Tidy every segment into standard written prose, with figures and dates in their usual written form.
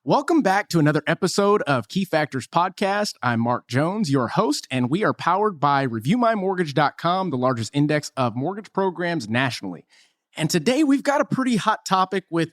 Welcome back to another episode of Key Factors Podcast. I'm Mark Jones, your host, and we are powered by ReviewMyMortgage.com, the largest index of mortgage programs nationally. And today we've got a pretty hot topic with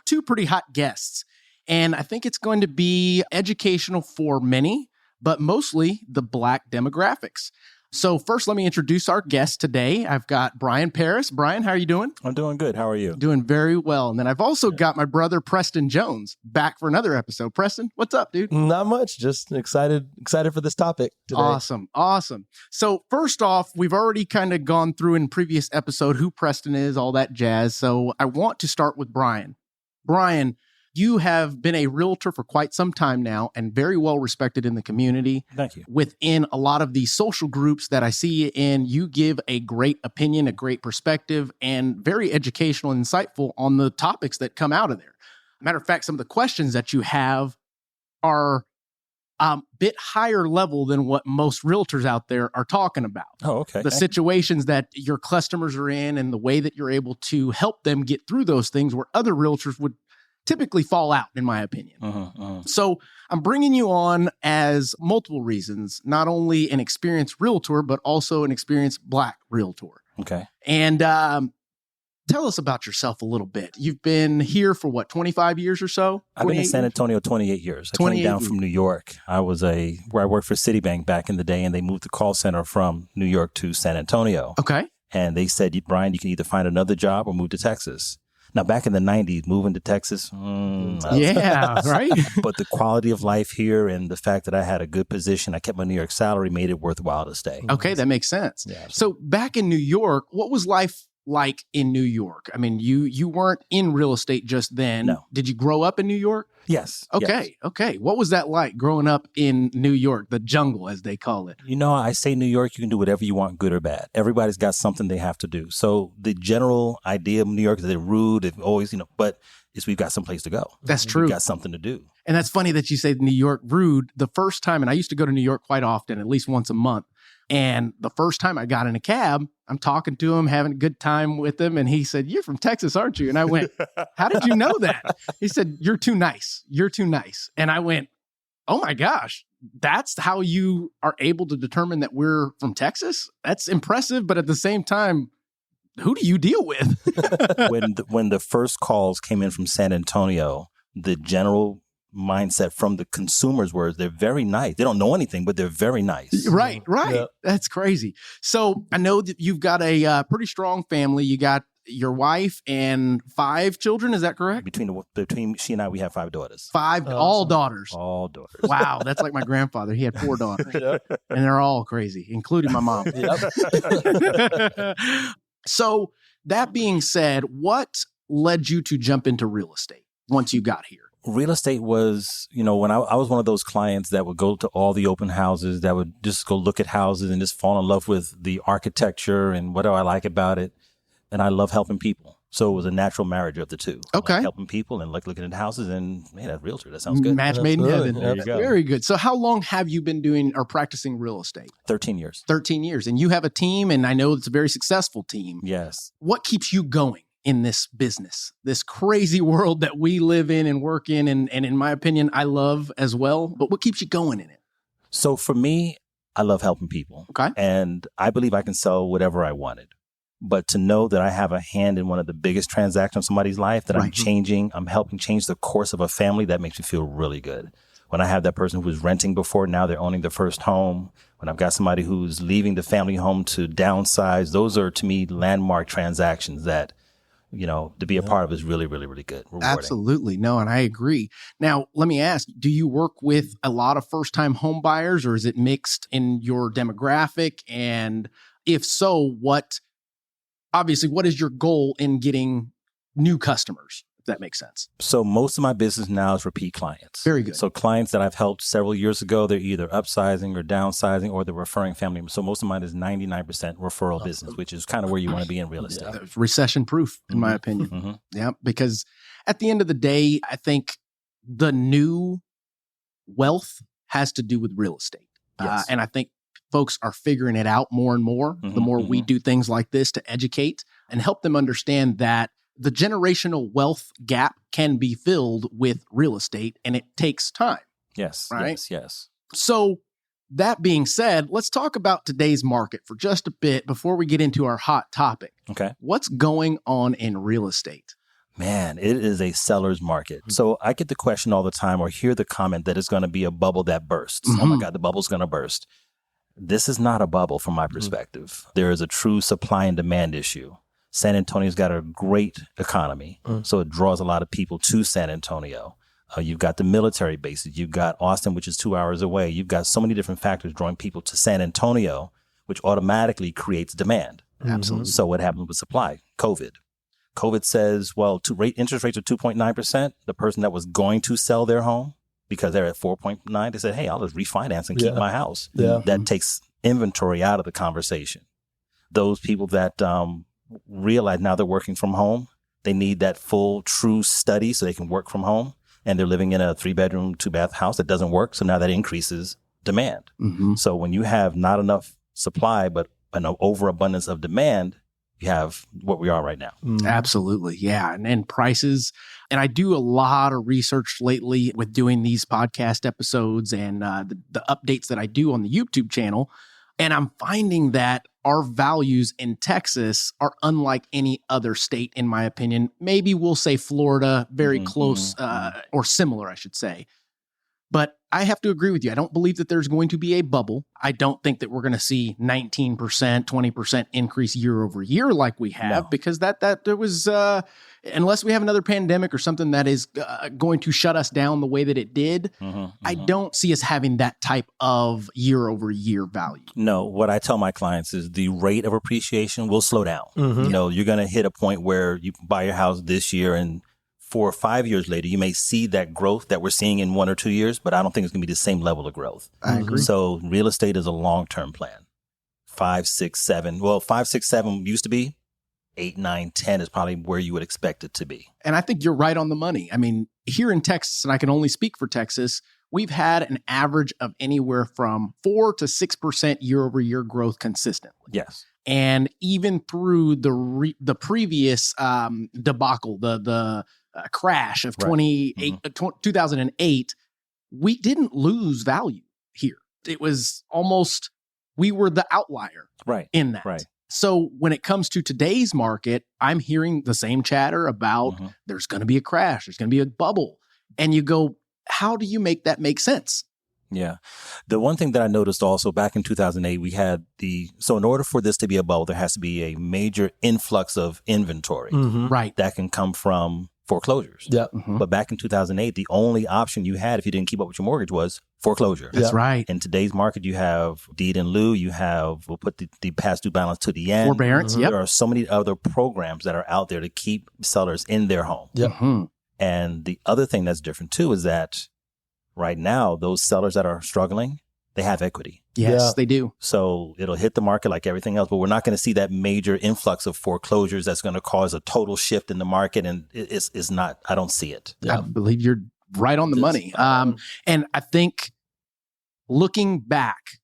two pretty hot guests. And I think it's going to be educational for many, but mostly the Black demographics. So first, let me introduce our guest today. I've got Brian Paris. Brian, how are you doing? I'm doing good. How are you? Doing very well. And then I've also got my brother, Preston Jones, back for another episode. Preston, what's up, dude? Not much. Just excited for this topic today. Awesome. So first off, we've already kind of gone through in previous episode who Preston is, all that jazz. So I want to start with Brian. Brian, you have been a realtor for quite some time now and very well respected in the community. Thank you. Within a lot of these social groups that I see you in, you give a great opinion, a great perspective, and very educational and insightful on the topics that come out of there. Matter of fact, some of the questions that you have are a bit higher level than what most realtors out there are talking about. Oh, okay. The situations that your customers are in and the way that you're able to help them get through those things where other realtors would typically fall out, in my opinion. So I'm bringing you on as multiple reasons, not only an experienced realtor, but also an experienced Black realtor. Okay. And tell us about yourself a little bit. You've been here for what, 25 years or so? I've been in San Antonio 28 years. I came down from New York. I was where I worked for Citibank back in the day, and they moved the call center from New York to San Antonio. Okay. And they said, Brian, you can either find another job or move to Texas. Now, back in the 90s, moving to Texas, yeah, right. But the quality of life here and the fact that I had a good position, I kept my New York salary, made it worthwhile to stay. Okay, that makes sense. Yeah, so back in New York, what was life like in New York? I mean, you weren't in real estate just then. No. Did you grow up in New York? Yes. Okay. Yes. Okay. What was that like growing up in New York, the jungle, as they call it? You know, I say New York, you can do whatever you want, good or bad. Everybody's got something they have to do. So the general idea of New York is they're rude, they're always, but we've got someplace to go. That's true. We've got something to do. And that's funny that you say New York rude. The first time, and I used to go to New York quite often, at least once a month. And the first time I got in a cab, I'm talking to him, having a good time with him. And he said, "You're from Texas, aren't you?" And I went, "How did you know that?" He said, "You're too nice. You're too nice." And I went, "Oh my gosh, that's how you are able to determine that we're from Texas? That's impressive." But at the same time, who do you deal with? When the first calls came in from San Antonio, the general mindset from the consumers were they're very nice. They don't know anything, but they're very nice. Right. Yep. That's crazy. So I know that you've got a pretty strong family. You got your wife and 5 children. Is that correct? Between she and I, we have 5 daughters. 5, all daughters. All daughters. Wow. That's like my grandfather. He had 4 daughters. Yep. And they're all crazy, including my mom. Yep. So that being said, what led you to jump into real estate once you got here? Real estate was, when I was one of those clients that would go to all the open houses, that would just go look at houses and just fall in love with the architecture and what do I like about it. And I love helping people. So it was a natural marriage of the two. Okay. Like helping people and like looking at houses and, man, that's realtor. That sounds good. Match made in Absolutely. heaven. There you go. Very good. So how long have you been doing or practicing real estate? 13 years. 13 years. And you have a team, and I know it's a very successful team. Yes. What keeps you going in this business, this crazy world that we live in and work in, and in my opinion, I love as well, but what keeps you going in it? So for me, I love helping people. Okay. And I believe I can sell whatever I wanted. But to know that I have a hand in one of the biggest transactions of somebody's life, that I'm helping change the course of a family, that makes me feel really good. When I have that person who was renting before, now they're owning their first home. When I've got somebody who's leaving the family home to downsize, those are to me landmark transactions that, to be a part of is really, really, really good. Rewarding. Absolutely. No, and I agree. Now, let me ask, do you work with a lot of first-time home buyers, or is it mixed in your demographic? And if so, what is your goal in getting new customers, if that makes sense? So most of my business now is repeat clients. Very good. So clients that I've helped several years ago, they're either upsizing or downsizing, or they're referring family members. So most of mine is 99% referral business, which is kind of where you want to be in real estate. Recession proof, in my opinion. Mm-hmm. Yeah, because at the end of the day, I think the new wealth has to do with real estate. Yes. And I think folks are figuring it out more and more, the more we do things like this to educate and help them understand that the generational wealth gap can be filled with real estate, and it takes time. Yes, right? yes. So that being said, let's talk about today's market for just a bit before we get into our hot topic. Okay. What's going on in real estate? Man, it is a seller's market. So I get the question all the time or hear the comment that it's going to be a bubble that bursts. Oh my God, the bubble's going to burst. This is not a bubble from my perspective. There is a true supply and demand issue. San Antonio's got a great economy, so it draws a lot of people to San Antonio. You've got the military bases. You've got Austin, which is 2 hours away. You've got so many different factors drawing people to San Antonio, which automatically creates demand. Absolutely. So what happens with supply? COVID says, well, interest rates are 2.9%. The person that was going to sell their home because they're at 4.9, they said, hey, I'll just refinance and keep my house. That takes inventory out of the conversation. Those people that realize now they're working from home, they need that full, true study so they can work from home. And they're living in a 3-bedroom, 2-bath house that doesn't work. So now that increases demand. So when you have not enough supply, but an overabundance of demand, you have what we are right now. Absolutely. Yeah. And prices. And I do a lot of research lately with doing these podcast episodes and the updates that I do on the YouTube channel. And I'm finding that our values in Texas are unlike any other state, in my opinion. Maybe we'll say Florida, very close or similar, I should say. But I have to agree with you. I don't believe that there's going to be a bubble. I don't think that we're going to see 19%, 20% increase year over year like we have, because that there was, unless we have another pandemic or something that is going to shut us down the way that it did, I don't see us having that type of year over year value. No, what I tell my clients is the rate of appreciation will slow down. You know, you're going to hit a point where you buy your house this year and 4 or 5 years later, you may see that growth that we're seeing in 1 or 2 years, but I don't think it's going to be the same level of growth. I agree. So real estate is a long-term plan. 5, 6, 7. Well, 5, 6, 7 used to be. 8, 9, 10 is probably where you would expect it to be. And I think you're right on the money. I mean, here in Texas, and I can only speak for Texas, we've had an average of anywhere from 4 to 6% year over year growth consistently. Yes. And even through the previous debacle, the crash of 2008, we didn't lose value here. It was almost, we were the outlier in that. Right. So when it comes to today's market, I'm hearing the same chatter about there's going to be a crash, there's going to be a bubble. And you go, how do you make that make sense? Yeah. The one thing that I noticed also back in 2008, we had so in order for this to be a bubble, there has to be a major influx of inventory. Right. That can come from foreclosures. But back in 2008, the only option you had if you didn't keep up with your mortgage was foreclosure. That's right. In today's market, you have deed in lieu, you have, we'll put the past due balance to the end. Forbearance, There are so many other programs that are out there to keep sellers in their home. And the other thing that's different too is that right now, those sellers that are struggling, they have equity. Yes, they do. So it'll hit the market like everything else, but we're not going to see that major influx of foreclosures that's going to cause a total shift in the market. And it's not, I don't see it. I believe you're right on the money. And I think looking back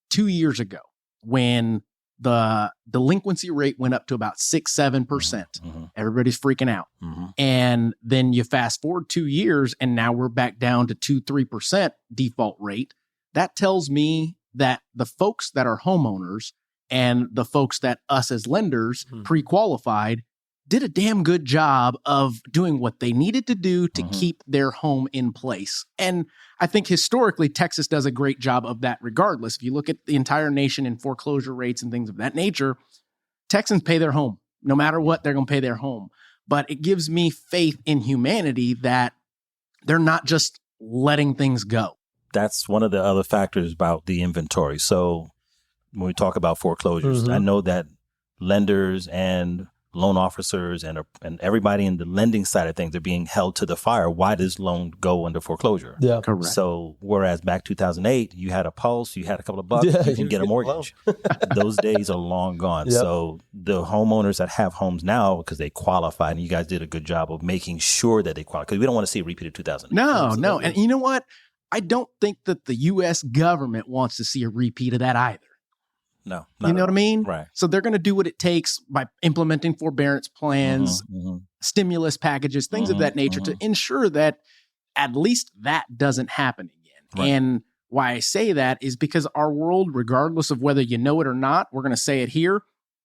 2 years ago, when the delinquency rate went up to about 6-7%, everybody's freaking out. And then you fast forward 2 years and now we're back down to 2-3% default rate. That tells me that the folks that are homeowners and the folks that us as lenders pre-qualified did a damn good job of doing what they needed to do to keep their home in place. And I think historically, Texas does a great job of that regardless. If you look at the entire nation and foreclosure rates and things of that nature, Texans pay their home. No matter what, they're going to pay their home. But it gives me faith in humanity that they're not just letting things go. That's one of the other factors about the inventory. So when we talk about foreclosures, I know that lenders and loan officers and everybody in the lending side of things are being held to the fire. Why does loan go under foreclosure? Yeah, correct. So whereas back 2008, you had a pulse, you had a couple of bucks, you can get a mortgage. Those days are long gone. So the homeowners that have homes now, because they qualified, and you guys did a good job of making sure that they qualify, because we don't want to see a repeat of 2008. No. And you know what? I don't think that the U.S. government wants to see a repeat of that either. No. You know what I mean? Right. So they're going to do what it takes by implementing forbearance plans, stimulus packages, things of that nature to ensure that at least that doesn't happen again. Right. And why I say that is because our world, regardless of whether you know it or not, we're going to say it here,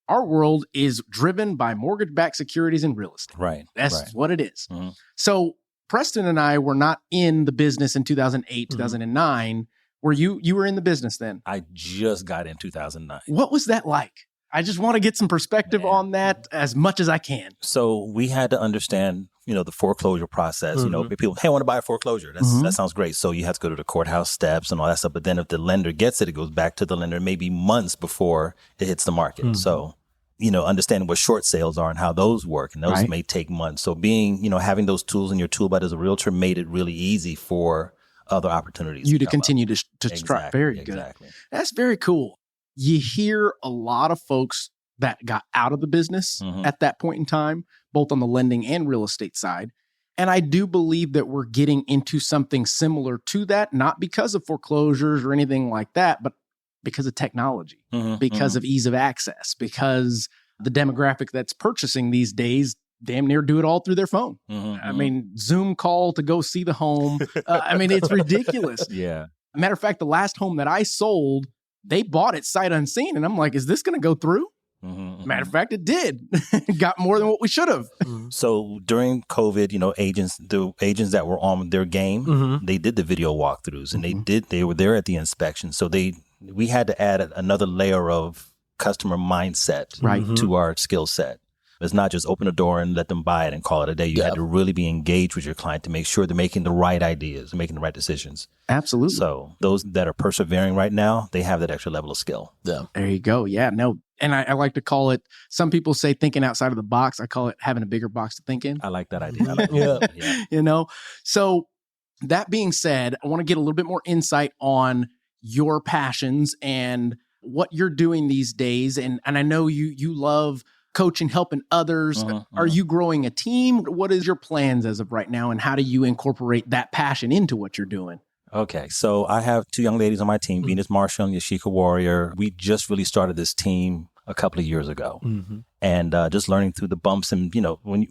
our world is driven by mortgage-backed securities and real estate. Right. That's what it is. Mm-hmm. So Preston and I were not in the business in 2008, 2009. Were you were in the business then? I just got in 2009. What was that like? I just want to get some perspective on that as much as I can. So we had to understand, the foreclosure process. People, hey, I want to buy a foreclosure. That sounds great. So you have to go to the courthouse steps and all that stuff. But then if the lender gets it, it goes back to the lender maybe months before it hits the market. So, understanding what short sales are and how those work, and those may take months. So having those tools in your tool belt as a realtor made it really easy for other opportunities. You to continue to strike. Very good. Exactly. That's very cool. You hear a lot of folks that got out of the business at that point in time, both on the lending and real estate side. And I do believe that we're getting into something similar to that, not because of foreclosures or anything like that, but because of technology, because of ease of access, because the demographic that's purchasing these days damn near do it all through their phone. I mean, Zoom call to go see the home. It's ridiculous. Yeah. Matter of fact, the last home that I sold, they bought it sight unseen. And I'm like, is this going to go through? Matter of fact, it did. Got more than what we should have. So during COVID, the agents that were on their game, they did the video walkthroughs and they were there at the inspection. So we had to add another layer of customer mindset to our skill set. It's not just open a door and let them buy it and call it a day. You had to really be engaged with your client to make sure they're making the right ideas, making the right decisions. Absolutely. So those that are persevering right now, they have that extra level of skill. Yeah. There you go. Yeah, no. And I like to call it, some people say thinking outside of the box. I call it having a bigger box to think in. I like that idea. I like that. Yeah. So that being said, I want to get a little bit more insight on your passions and what you're doing these days. And I know you love coaching, helping others. Are you growing a team? What is your plans as of right now? And how do you incorporate that passion into what you're doing? Okay. So I have two young ladies on my team, Venus Marshall and Yashika Warrior. We just really started this team a couple of years ago. And just learning through the bumps and, when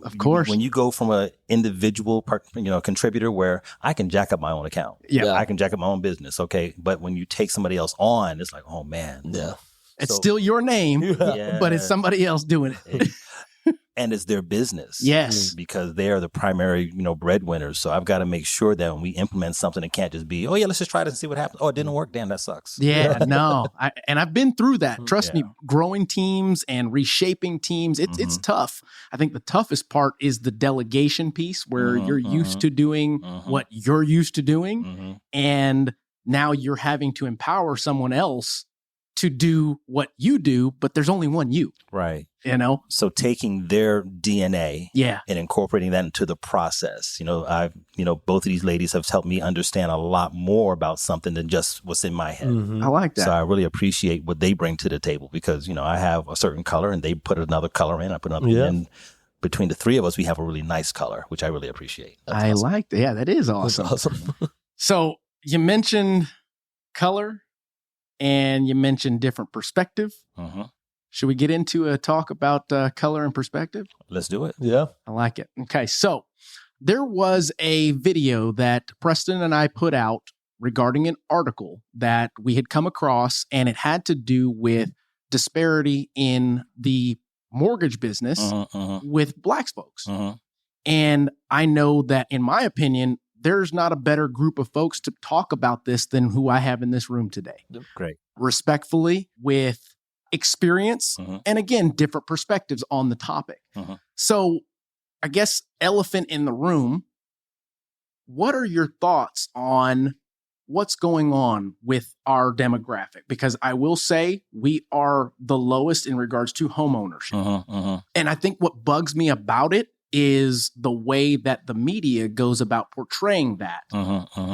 you go from an individual contributor where I can jack up my own account. Yeah. I can jack up my own business. Okay. But when you take somebody else on, it's like, oh man. Yeah. It's still your name, but it's somebody else doing it. And it's their business. Yes. Because they are the primary, breadwinners. So I've got to make sure that when we implement something, it can't just be, oh yeah, let's just try it and see what happens. Oh, it didn't work. Damn, that sucks. Yeah, no. I've been through that. Trust me, growing teams and reshaping teams, it's tough. I think the toughest part is the delegation piece where you're used to doing what you're used to doing. And now you're having to empower someone else to do what you do, but there's only one you. Right. So taking their DNA and incorporating that into the process. I've both of these ladies have helped me understand a lot more about something than just what's in my head. I like that. So I really appreciate what they bring to the table because, I have a certain color and they put another color in, I put another in. Between the three of us, we have a really nice color, which I really appreciate. I like that. Yeah, that is awesome. That's awesome. So you mentioned color and you mentioned different perspective. Should we get into a talk about color and perspective? Let's do it. Yeah. I like it. Okay. So there was a video that Preston and I put out regarding an article that we had come across, and it had to do with disparity in the mortgage business with Black folks. And I know that, in my opinion, there's not a better group of folks to talk about this than who I have in this room today. Great. Respectfully, with experience, and again, different perspectives on the topic. So I guess elephant in the room, what are your thoughts on what's going on with our demographic? Because I will say we are the lowest in regards to homeownership. And I think what bugs me about it is the way that the media goes about portraying that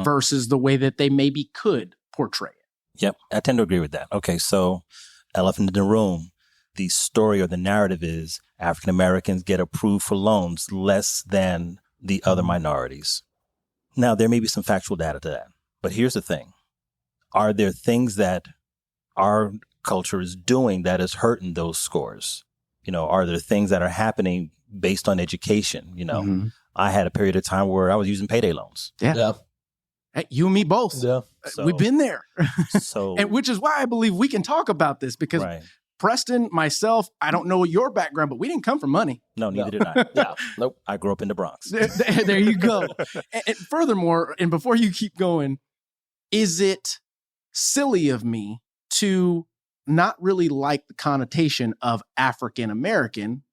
versus the way that they maybe could portray it. Yep. I tend to agree with that. Okay. So elephant in the room, the story or the narrative is African Americans get approved for loans less than the other minorities. Now, there may be some factual data to that, but here's the thing. Are there things that our culture is doing that is hurting those scores? Are there things that are happening based on education. I had a period of time where I was using payday loans. Yeah. Hey, you and me both. Yeah. We've been there. So, and which is why I believe we can talk about this because Preston, myself, I don't know your background, but we didn't come from money. No, neither did I. Yeah. Nope. I grew up in the Bronx. There you go. And furthermore, and before you keep going, is it silly of me to not really like the connotation of African American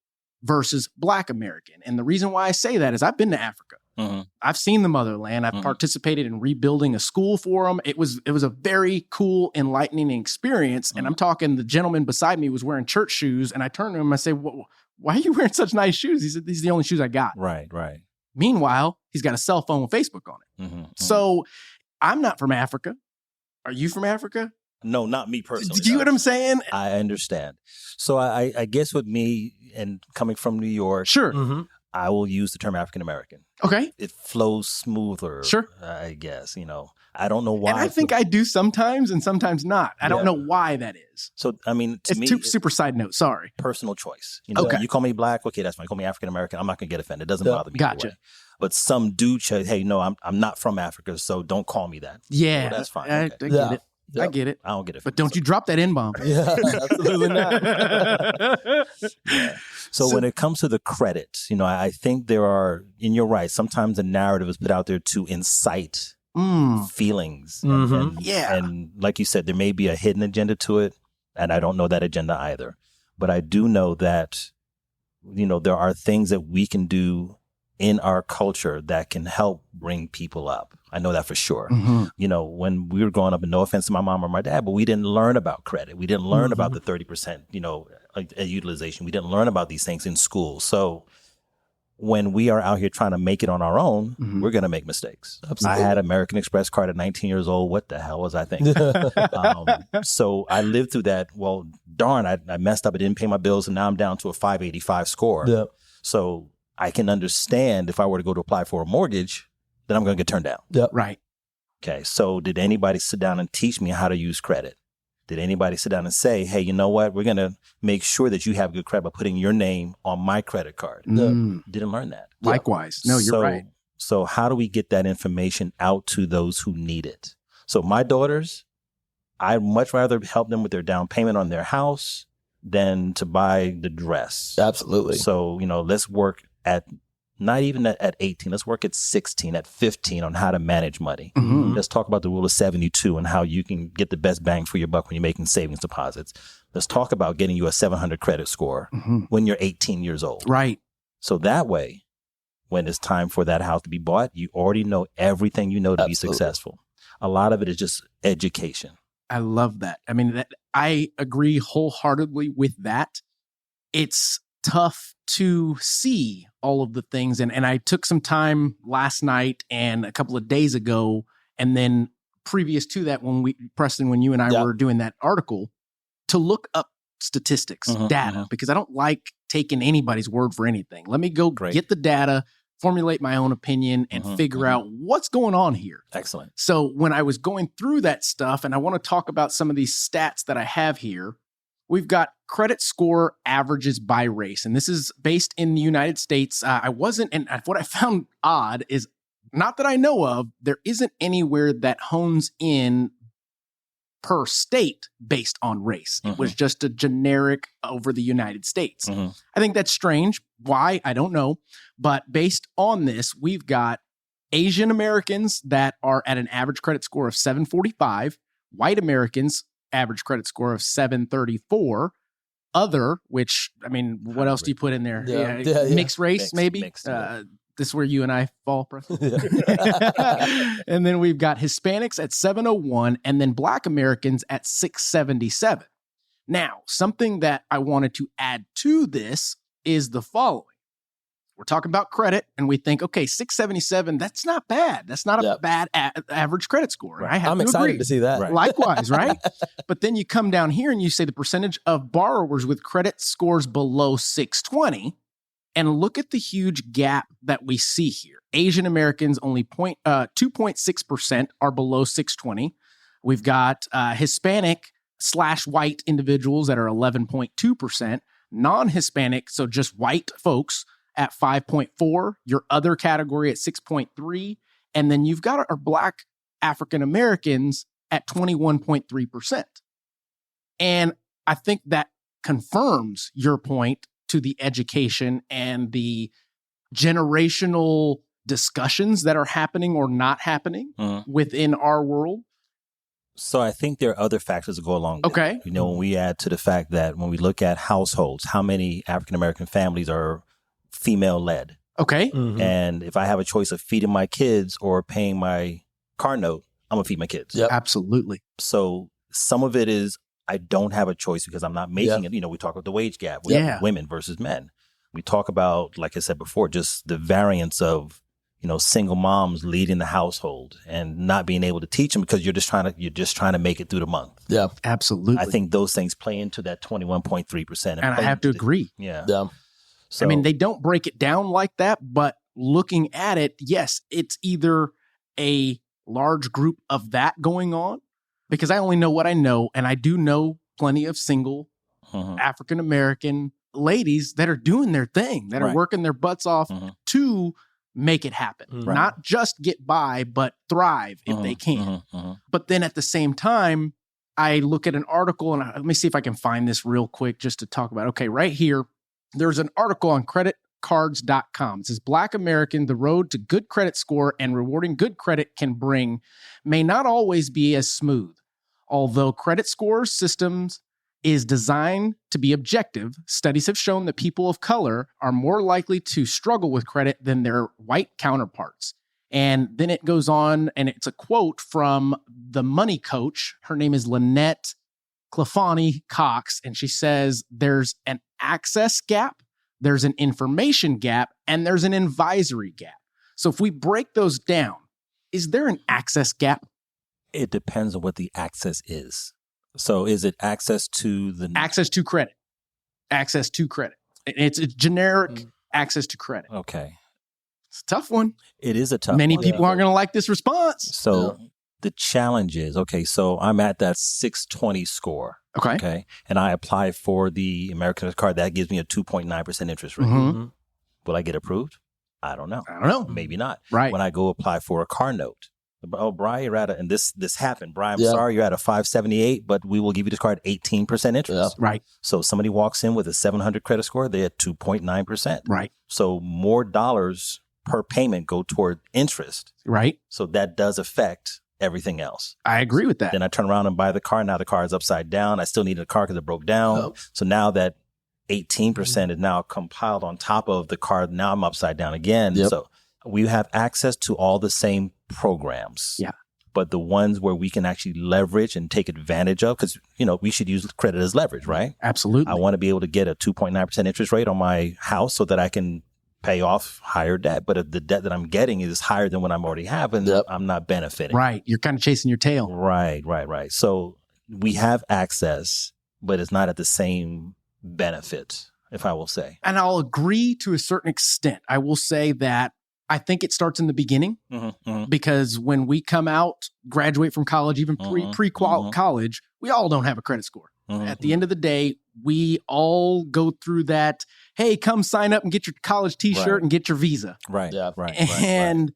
versus Black American? And the reason why I say that is I've been to Africa. Mm-hmm. I've seen the motherland. I've participated in rebuilding a school for them. It was a very cool, enlightening experience. And I'm talking, the gentleman beside me was wearing church shoes, and I turned to him and I said, "Why are you wearing such nice shoes?" He said, "These are the only shoes I got." Right. Meanwhile, he's got a cell phone with Facebook on it. Mm-hmm. So I'm not from Africa. Are you from Africa? No, not me personally. Do you know what I'm saying? I understand. So I guess with me and coming from New York, Sure. Mm-hmm. I will use the term African American. Okay. It flows smoother. Sure. I guess, I don't know why. And I think I do sometimes and sometimes not. I don't know why that is. So, I mean, to me, It's super side note. Sorry. Personal choice. Okay. You call me Black. Okay, that's fine. You call me African American. I'm not going to get offended. It doesn't bother me. Gotcha. Either way. But some do say, hey, no, I'm not from Africa, so don't call me that. Yeah. Well, that's fine. I Okay. get it. Yep. I get it. I don't get it. But don't you drop that N-bomb. Yeah, absolutely not. Yeah. So when it comes to the credit, I think there are, and you're right, sometimes the narrative is put out there to incite feelings. Mm-hmm. And like you said, there may be a hidden agenda to it, and I don't know that agenda either. But I do know that, there are things that we can do in our culture that can help bring people up. I know that for sure. Mm-hmm. When we were growing up, and no offense to my mom or my dad, but we didn't learn about credit. We didn't learn about the 30%, utilization. We didn't learn about these things in school. So when we are out here trying to make it on our own, we're going to make mistakes. Absolutely. I had American Express card at 19 years old. What the hell was I thinking? So I lived through that. Well, darn, I messed up. I didn't pay my bills, and now I'm down to a 585 score. Yeah. So I can understand if I were to go to apply for a mortgage, then I'm going to get turned down. Yep. Right. Okay. So did anybody sit down and teach me how to use credit? Did anybody sit down and say, hey, you know what? We're going to make sure that you have good credit by putting your name on my credit card. Didn't learn that. Likewise. No, you're right. So how do we get that information out to those who need it? So my daughters, I'd much rather help them with their down payment on their house than to buy the dress. Absolutely. So, let's work at not even at 18. Let's work at 16, at 15 on how to manage money. Mm-hmm. Let's talk about the rule of 72 and how you can get the best bang for your buck when you're making savings deposits. Let's talk about getting you a 700 credit score when you're 18 years old. Right. So that way, when it's time for that house to be bought, you already know everything you know to be successful. A lot of it is just education. I love that. I mean, I agree wholeheartedly with that. It's tough to see all of the things. And I took some time last night and a couple of days ago, and then previous to that, Preston, when you and I were doing that article, to look up statistics, data, because I don't like taking anybody's word for anything. Let me go get the data, formulate my own opinion, and figure out what's going on here. Excellent. So when I was going through that stuff, and I want to talk about some of these stats that I have here, we've got credit score averages by race. And this is based in the United States. And what I found odd is, not that I know of, there isn't anywhere that hones in per state based on race. It was just a generic over the United States. I think that's strange. Why? I don't know. But based on this, we've got Asian Americans that are at an average credit score of 745, white Americans, average credit score of 734, other, which, I mean, what else do you put in there? Mixed race, maybe? Mixed, this is where you and I fall, Preston. And then we've got Hispanics at 701, and then Black Americans at 677. Now, something that I wanted to add to this is the following. We're talking about credit, and we think, okay, 677, that's not bad. That's not a bad average credit score. Right. I'm excited to see that. Right. Likewise, right? But then you come down here and you say the percentage of borrowers with credit scores below 620, and look at the huge gap that we see here. Asian Americans, only 2.6% are below 620. We've got Hispanic/white individuals that are 11.2%. Non-Hispanic, so just white folks, at 5.4, your other category at 6.3, and then you've got our Black African Americans at 21.3%. And I think that confirms your point to the education and the generational discussions that are happening or not happening within our world. So I think there are other factors that go along with it. You know, when we add to the fact that when we look at households, how many African-American families are female-led? Okay. And if I have a choice of feeding my kids or paying my car note, I'm going to feed my kids. Yep. Absolutely. So some of it is I don't have a choice because I'm not making it. You know, we talk about the wage gap with women versus men. We talk about, like I said before, just the variance of, you know, single moms leading the household and not being able to teach them because you're just trying to make it through the month. Yeah, absolutely. I think those things play into that 21.3%. And I have to agree. Yeah. So, I mean, they don't break it down like that, but looking at it, yes, it's either a large group of that going on, because I only know what I know, and I do know plenty of single African-American ladies that are doing their thing, that are working their butts off to make it happen. Not just get by, but thrive if they can. But then at the same time, I look at an article, and let me see if I can find this real quick just to talk about. Okay, right here, there's an article on creditcards.com. It says, Black American, the road to good credit score and rewarding good credit can bring may not always be as smooth. Although credit score systems is designed to be objective, studies have shown that people of color are more likely to struggle with credit than their white counterparts. And then it goes on, and it's a quote from the money coach. Her name is Lynette Clefani Cox, and she says there's an access gap, there's an information gap, and there's an advisory gap. So if we break those down, is there an access gap? It depends on what the access is. So is it access to the... Access to credit. Access to credit. It's a generic access to credit. Okay. It's a tough one. It is a tough Many one. people aren't going to like this response. So the challenge is, okay, so I'm at that 620 score. Okay. And I apply for the American Express card. That gives me a 2.9% interest rate. Will I get approved? I don't know. Maybe not. Right. When I go apply for a car note, oh, Brian, you're at a, and this happened. Brian, I'm sorry, you're at a 578, but we will give you this card 18% interest. Right. So somebody walks in with a 700 credit score, they're at 2.9%. Right. So more dollars per payment go toward interest. Right. So that does affect everything else. I agree with that. Then I turn around and buy the car. Now the car is upside down. I still needed a car because it broke down. So now that 18% is now compiled on top of the car. Now I'm upside down again. So we have access to all the same programs. Yeah. But the ones where we can actually leverage and take advantage of, because, you know, we should use credit as leverage, right? Absolutely. I want to be able to get a 2.9% interest rate on my house so that I can pay off higher debt. But if the debt that I'm getting is higher than what I'm already having, I'm not benefiting. Right. You're kind of chasing your tail. Right. So we have access, but it's not at the same benefit, if I will say. And I'll agree to a certain extent. I will say that I think it starts in the beginning because when we come out, graduate from college, even pre-college, we all don't have a credit score. At the end of the day, we all go through that, hey, come sign up and get your college t-shirt and get your visa. Right. And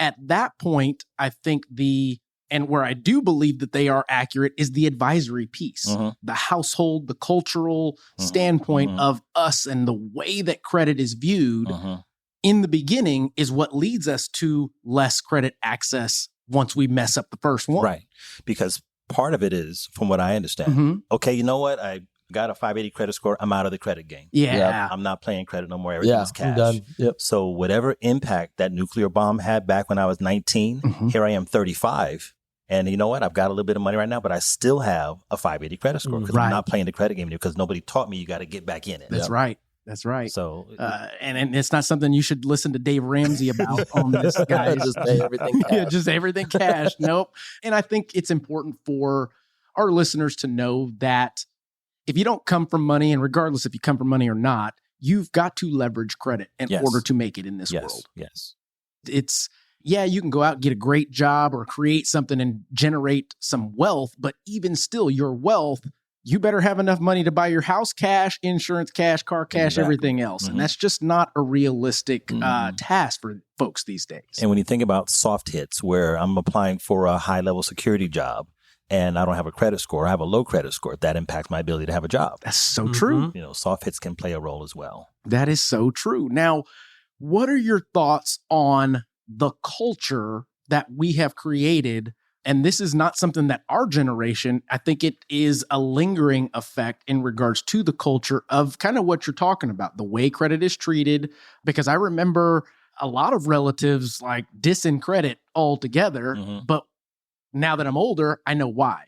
at that point, I think and where I do believe that they are accurate is the advisory piece, the household, the cultural standpoint of us and the way that credit is viewed in the beginning is what leads us to less credit access once we mess up the first one. Right. Because part of it is, from what I understand, okay, you know what? I got a 580 credit score. I'm out of the credit game. Yeah. I'm not playing credit no more. Everything's cash. I'm done. So whatever impact that nuclear bomb had back when I was 19, here I am 35. And you know what? I've got a little bit of money right now, but I still have a 580 credit score because I'm not playing the credit game because nobody taught me you got to get back in it. That's right. That's right. So, and it's not something you should listen to Dave Ramsey about on this, guys. Just pay everything cash. Just everything cash. Nope. And I think it's important for our listeners to know that if you don't come from money, and regardless if you come from money or not, you've got to leverage credit in order to make it in this world. Yes. It's, you can go out and get a great job or create something and generate some wealth, but even still, your wealth you better have enough money to buy your house cash, insurance cash, car cash, everything else. And that's just not a realistic task for folks these days. And when you think about soft hits, where I'm applying for a high-level security job and I don't have a credit score, I have a low credit score, that impacts my ability to have a job. That's so true. You know, soft hits can play a role as well. That is so true. Now, what are your thoughts on the culture that we have created? And this is not something that our generation, I think it is a lingering effect in regards to the culture of kind of what you're talking about, the way credit is treated. Because I remember a lot of relatives like dissing credit altogether. But now that I'm older, I know why.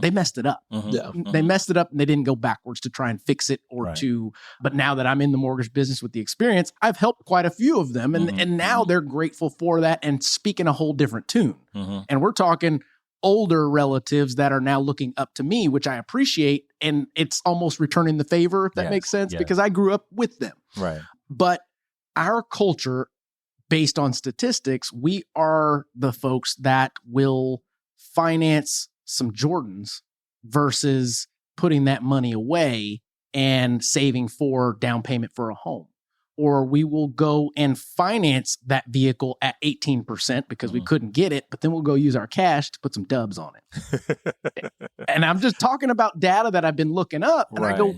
They messed it up. They messed it up and they didn't go backwards to try and fix it but now that I'm in the mortgage business with the experience, I've helped quite a few of them. And now they're grateful for that and speaking a whole different tune. And we're talking older relatives that are now looking up to me, which I appreciate. And it's almost returning the favor, if that makes sense, because I grew up with them. Right. But our culture, based on statistics, we are the folks that will finance some Jordans versus putting that money away and saving for down payment for a home. Or we will go and finance that vehicle at 18% because we couldn't get it, but then we'll go use our cash to put some dubs on it. And I'm just talking about data that I've been looking up. And I go,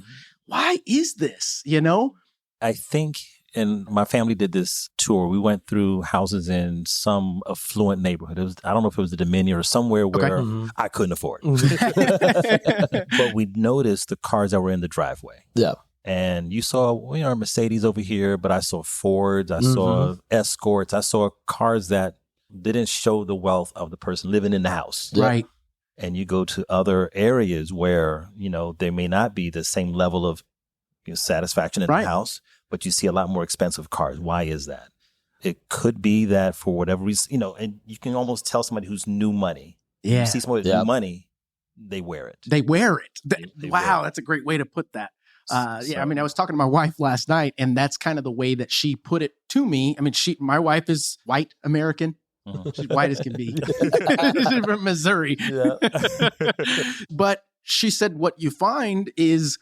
why is this? You know? I think, and my family did this tour. We went through houses in some affluent neighborhood. I don't know if it was the Dominion or somewhere where I couldn't afford it. But we noticed the cars that were in the driveway. Yeah. And you saw, a Mercedes over here, but I saw Fords, I saw Escorts, I saw cars that didn't show the wealth of the person living in the house. Right. And you go to other areas where, there may not be the same level of satisfaction in the house, but you see a lot more expensive cars. Why is that? It could be that for whatever reason, and you can almost tell somebody who's new money. Yeah. You see somebody with new money, they wear it. They wear it. They wow, wear it. That's a great way to put that. I was talking to my wife last night, and that's kind of the way that she put it to me. I mean, my wife is white American. She's white as can be. She's from Missouri. Yeah. But she said what you find is,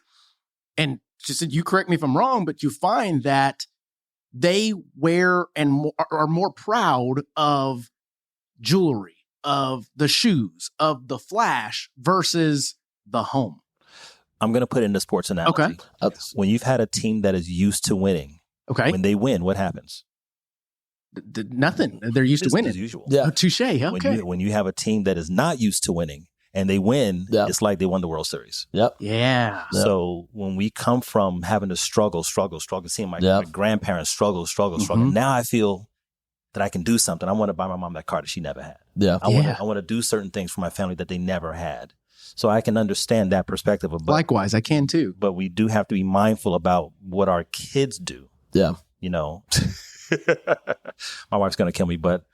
and she said, you correct me if I'm wrong, but you find that they wear and are more proud of jewelry, of the shoes, of the flash versus the home. I'm going to put in the sports analogy. Okay. When you've had a team that is used to winning, when they win, what happens? Nothing. They're used to winning. As usual. Yeah. Touche. Okay. When you have a team that is not used to winning and they win, it's like they won the World Series. Yep. Yeah. So when we come from having to struggle, seeing my grandparents struggle, now I feel that I can do something. I want to buy my mom that car that she never had. Yeah. I want to do certain things for my family that they never had. So I can understand that perspective. Likewise, I can too. But we do have to be mindful about what our kids do. Yeah. My wife's going to kill me, but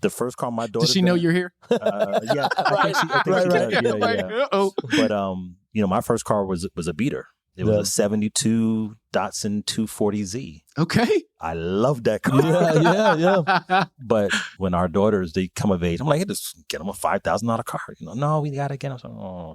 the first car my daughter... Does she know you're here? Yeah. I think she does. Yeah. But, my first car was a beater. It was a 72 Datsun 240Z. Okay. I love that car. Yeah. But when our daughters, they come of age, I'm like, hey, just get them a $5,000 car. No, we got to get them. So,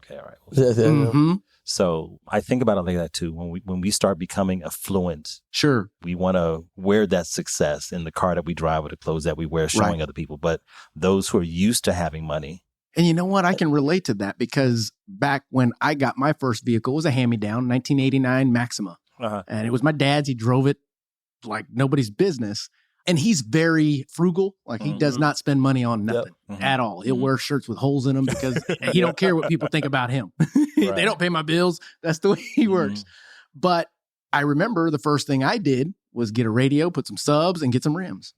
okay, all right. So I think about it like that too. When we start becoming affluent, sure, we want to wear that success in the car that we drive or the clothes that we wear, showing other people. But those who are used to having money. And you know what? I can relate to that because back when I got my first vehicle, it was a hand-me-down, 1989 Maxima. And it was my dad's. He drove it like nobody's business. And he's very frugal. Like he does not spend money on nothing at all. He'll wear shirts with holes in them because he don't care what people think about him. They don't pay my bills. That's the way he works. But I remember the first thing I did was get a radio, put some subs, and get some rims.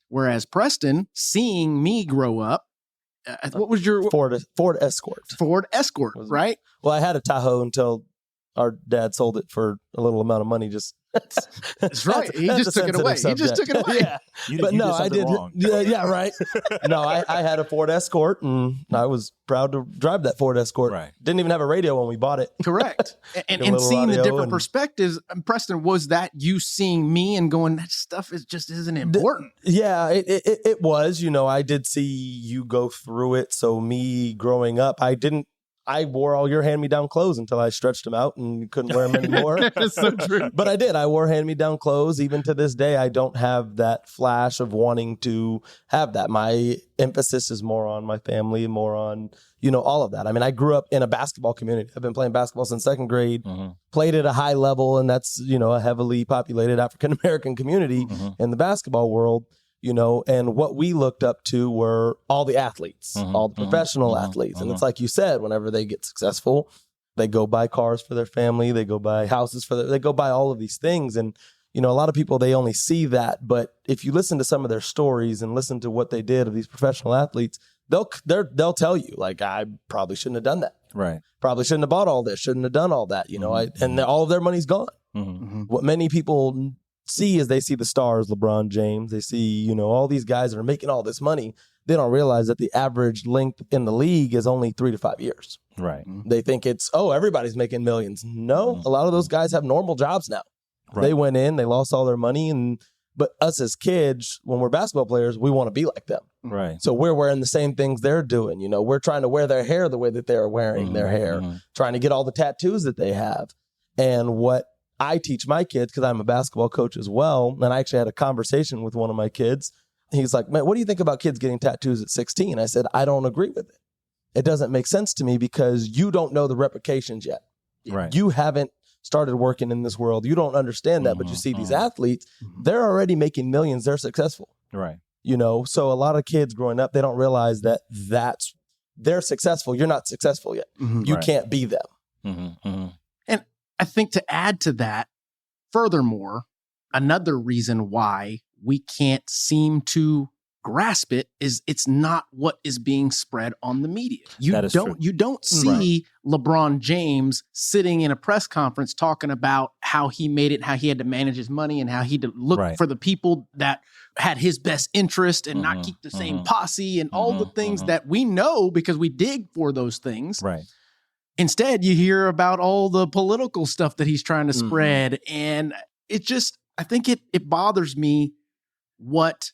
Whereas Preston, seeing me grow up, what was your... Ford Escort. Ford Escort, right? Well, I had a Tahoe until our dad sold it for a little amount of money. That's right. He just took it away. Yeah. But no, I did. Wrong. Yeah, right. No, I had a Ford Escort and I was proud to drive that Ford Escort. Right. Didn't even have a radio when we bought it. Correct. And seeing the different perspectives, Preston, was that you seeing me and going, that stuff isn't important? Yeah, it was. I did see you go through it. So me growing up, I I wore all your hand-me-down clothes until I stretched them out and couldn't wear them anymore. That's so true. But I did. I wore hand-me-down clothes. Even to this day, I don't have that flash of wanting to have that. My emphasis is more on my family, more on, all of that. I mean, I grew up in a basketball community. I've been playing basketball since second grade, played at a high level, and that's, a heavily populated African-American community in the basketball world. And what we looked up to were all the athletes, all the professional athletes. And it's like you said, whenever they get successful, they go buy cars for their family, they go buy houses they go buy all of these things. And, a lot of people, they only see that. But if you listen to some of their stories and listen to what they did of these professional athletes, they'll tell you, like, I probably shouldn't have done that. Right. Probably shouldn't have bought all this, shouldn't have done all that, and all of their money's gone. What many people see is they see the stars, LeBron James. They see, all these guys that are making all this money. They don't realize that the average length in the league is only 3 to 5 years. Right. They think it's, everybody's making millions. No, a lot of those guys have normal jobs now. Right. They went in, they lost all their money. But us as kids, when we're basketball players, we want to be like them. Right. So we're wearing the same things they're doing. We're trying to wear their hair the way that they're wearing their hair, trying to get all the tattoos that they have. And what I teach my kids, because I'm a basketball coach as well, and I actually had a conversation with one of my kids. He's like, man, what do you think about kids getting tattoos at 16? I said, I don't agree with it. It doesn't make sense to me because you don't know the repercussions yet. Right. You haven't started working in this world. You don't understand that, but you see these athletes, they're already making millions. They're successful. Right. So a lot of kids growing up, they don't realize that they're successful. You're not successful yet. You can't be them. And I think to add to that, furthermore, another reason why we can't seem to grasp it is it's not what is being spread on the media. You don't see LeBron James sitting in a press conference talking about how he made it, how he had to manage his money, and how he had to look for the people that had his best interest and not keep the same posse and all the things that we know because we dig for those things. Right. Instead, you hear about all the political stuff that he's trying to spread. And it just, I think it bothers me what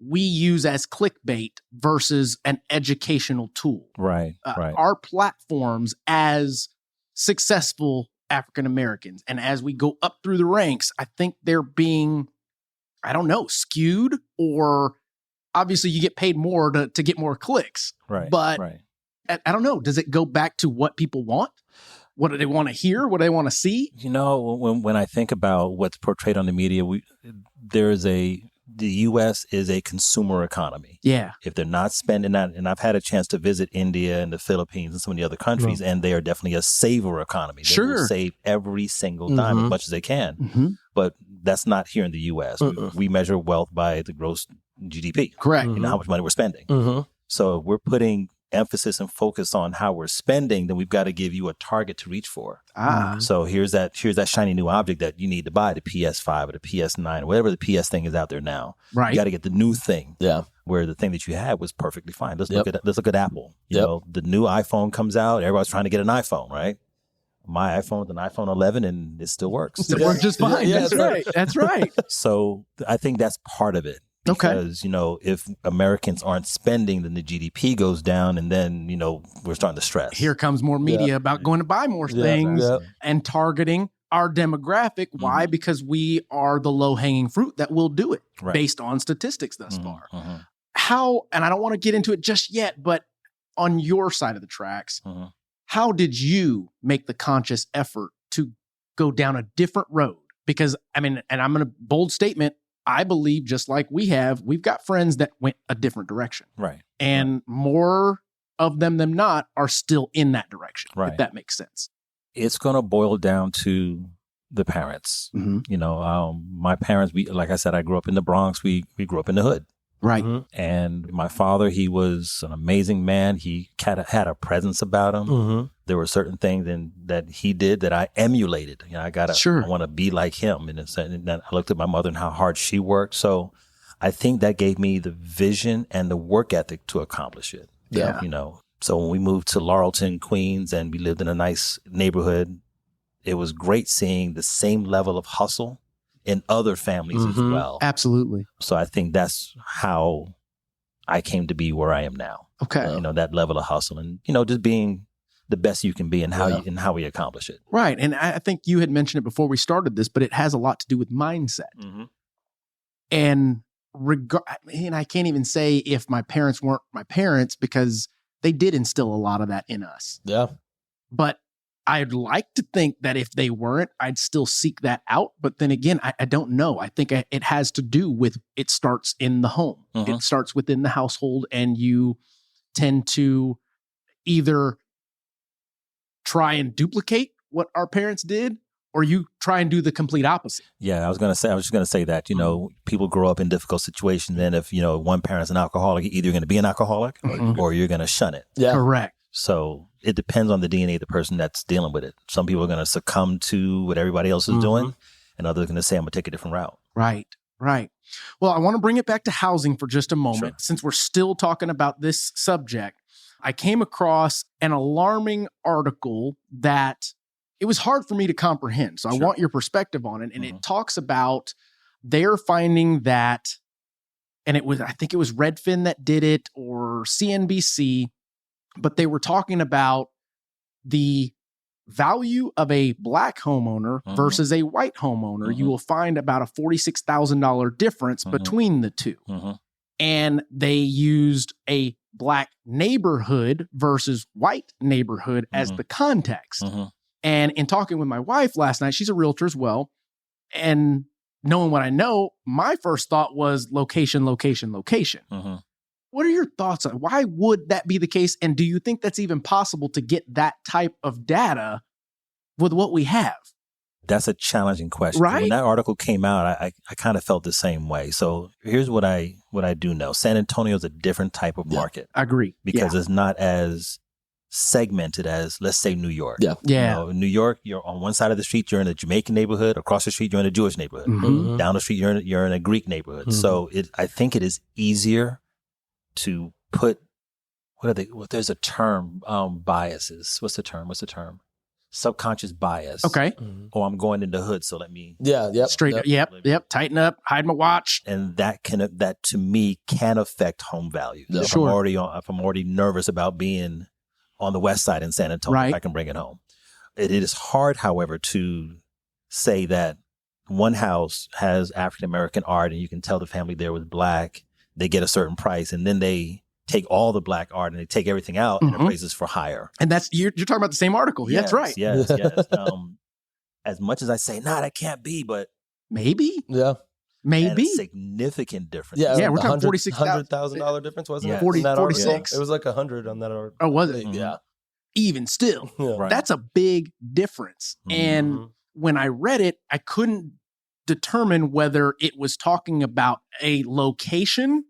we use as clickbait versus an educational tool. Right. Our platforms as successful African Americans, and as we go up through the ranks, I think they're being, skewed, or obviously you get paid more to get more clicks. Right. But I don't know. Does it go back to what people want? What do they want to hear? What do they want to see? When I think about what's portrayed on the media, the U.S. is a consumer economy. Yeah. If they're not spending that, and I've had a chance to visit India and the Philippines and some of the other countries, and they are definitely a saver economy. They will save every single dime as much as they can. But that's not here in the U.S. We measure wealth by the gross GDP. Correct. How much money we're spending. So if we're putting emphasis and focus on how we're spending, then we've got to give you a target to reach for. So here's that shiny new object that you need to buy, the PS5 or the PS9 or whatever the PS thing is out there now. Right. You got to get the new thing. Yeah. Where the thing that you had was perfectly fine. Let's look at Apple. You know, the new iPhone comes out, everybody's trying to get an iPhone, right? My iPhone is an iPhone 11 and it still works. It works just fine. That's right. That's right. So I think that's part of it. Because, if Americans aren't spending, then the GDP goes down, and then, we're starting to stress. Here comes more media about going to buy more things and targeting our demographic. Why? Because we are the low-hanging fruit that will do it based on statistics thus far. How, and I don't want to get into it just yet, but on your side of the tracks, how did you make the conscious effort to go down a different road? Because, and I'm going to bold statement, I believe, just like we've got friends that went a different direction. Right. And more of them than not are still in that direction, if that makes sense. It's going to boil down to the parents. My parents, like I said, I grew up in the Bronx. We grew up in the hood. Right. And my father, he was an amazing man. He had a presence about him. There were certain things that he did that I emulated. I want to be like him. And I looked at my mother and how hard she worked. So I think that gave me the vision and the work ethic to accomplish it. Yeah. So when we moved to Laurelton, Queens, and we lived in a nice neighborhood, it was great seeing the same level of hustle in other families as well. Absolutely. So I think that's how I came to be where I am now. Okay. That level of hustle and, just being the best you can be and how we accomplish it. Right. And I think you had mentioned it before we started this, but it has a lot to do with mindset. Mm-hmm. And I can't even say if my parents weren't my parents, because they did instill a lot of that in us. Yeah. But I'd like to think that if they weren't, I'd still seek that out. But then again, I don't know. I think it has to do with, it starts in the home. Mm-hmm. It starts within the household, and you tend to either try and duplicate what our parents did, or you try and do the complete opposite. Yeah, I was just going to say that, people grow up in difficult situations. And if, one parent's an alcoholic, you're either going to be an alcoholic or you're going to shun it. Yeah. Correct. So it depends on the DNA of the person that's dealing with it. Some people are going to succumb to what everybody else is doing, and others are going to say, I'm going to take a different route. Right. Well, I want to bring it back to housing for just a moment. Sure. Since we're still talking about this subject, I came across an alarming article that it was hard for me to comprehend. So I want your perspective on it. And it talks about they're finding that, and I think it was Redfin that did it, or CNBC, but they were talking about the value of a black homeowner versus a white homeowner. You will find about a $46,000 difference between the two. And they used a black neighborhood versus white neighborhood as the context. And in talking with my wife last night, she's a realtor as well, and knowing what I know, my first thought was location. What are your thoughts on why would that be the case? And do you think that's even possible to get that type of data with what we have? That's a challenging question. Right? When that article came out, I kind of felt the same way. So here's what I do know. San Antonio is a different type of market. I agree. Because it's not as segmented as, let's say, New York. Yeah. In New York, you're on one side of the street, you're in a Jamaican neighborhood. Across the street, you're in a Jewish neighborhood. Down the street, you're in a Greek neighborhood. So I think it is easier to put, there's a term, biases. What's the term? Subconscious bias. Okay. Oh, I'm going in the hood, so let me. Straight up. Yep. Tighten up, hide my watch. And that to me can affect home value. If I'm already nervous about being on the west side in San Antonio, I can bring it home. It is hard, however, to say that one house has African-American art and you can tell the family there was black, they get a certain price, and then they take all the black art and they take everything out and appraises for higher. And that's, you're talking about the same article. Yes, that's right. Yes. As much as I say, that can't be, but maybe. Yeah. Maybe. A significant difference. Yeah, we're talking $100,000 difference, wasn't it? 46. It was like 100 on that article. Oh, was it? Yeah. Even still, that's a big difference. And when I read it, I couldn't determine whether it was talking about a location,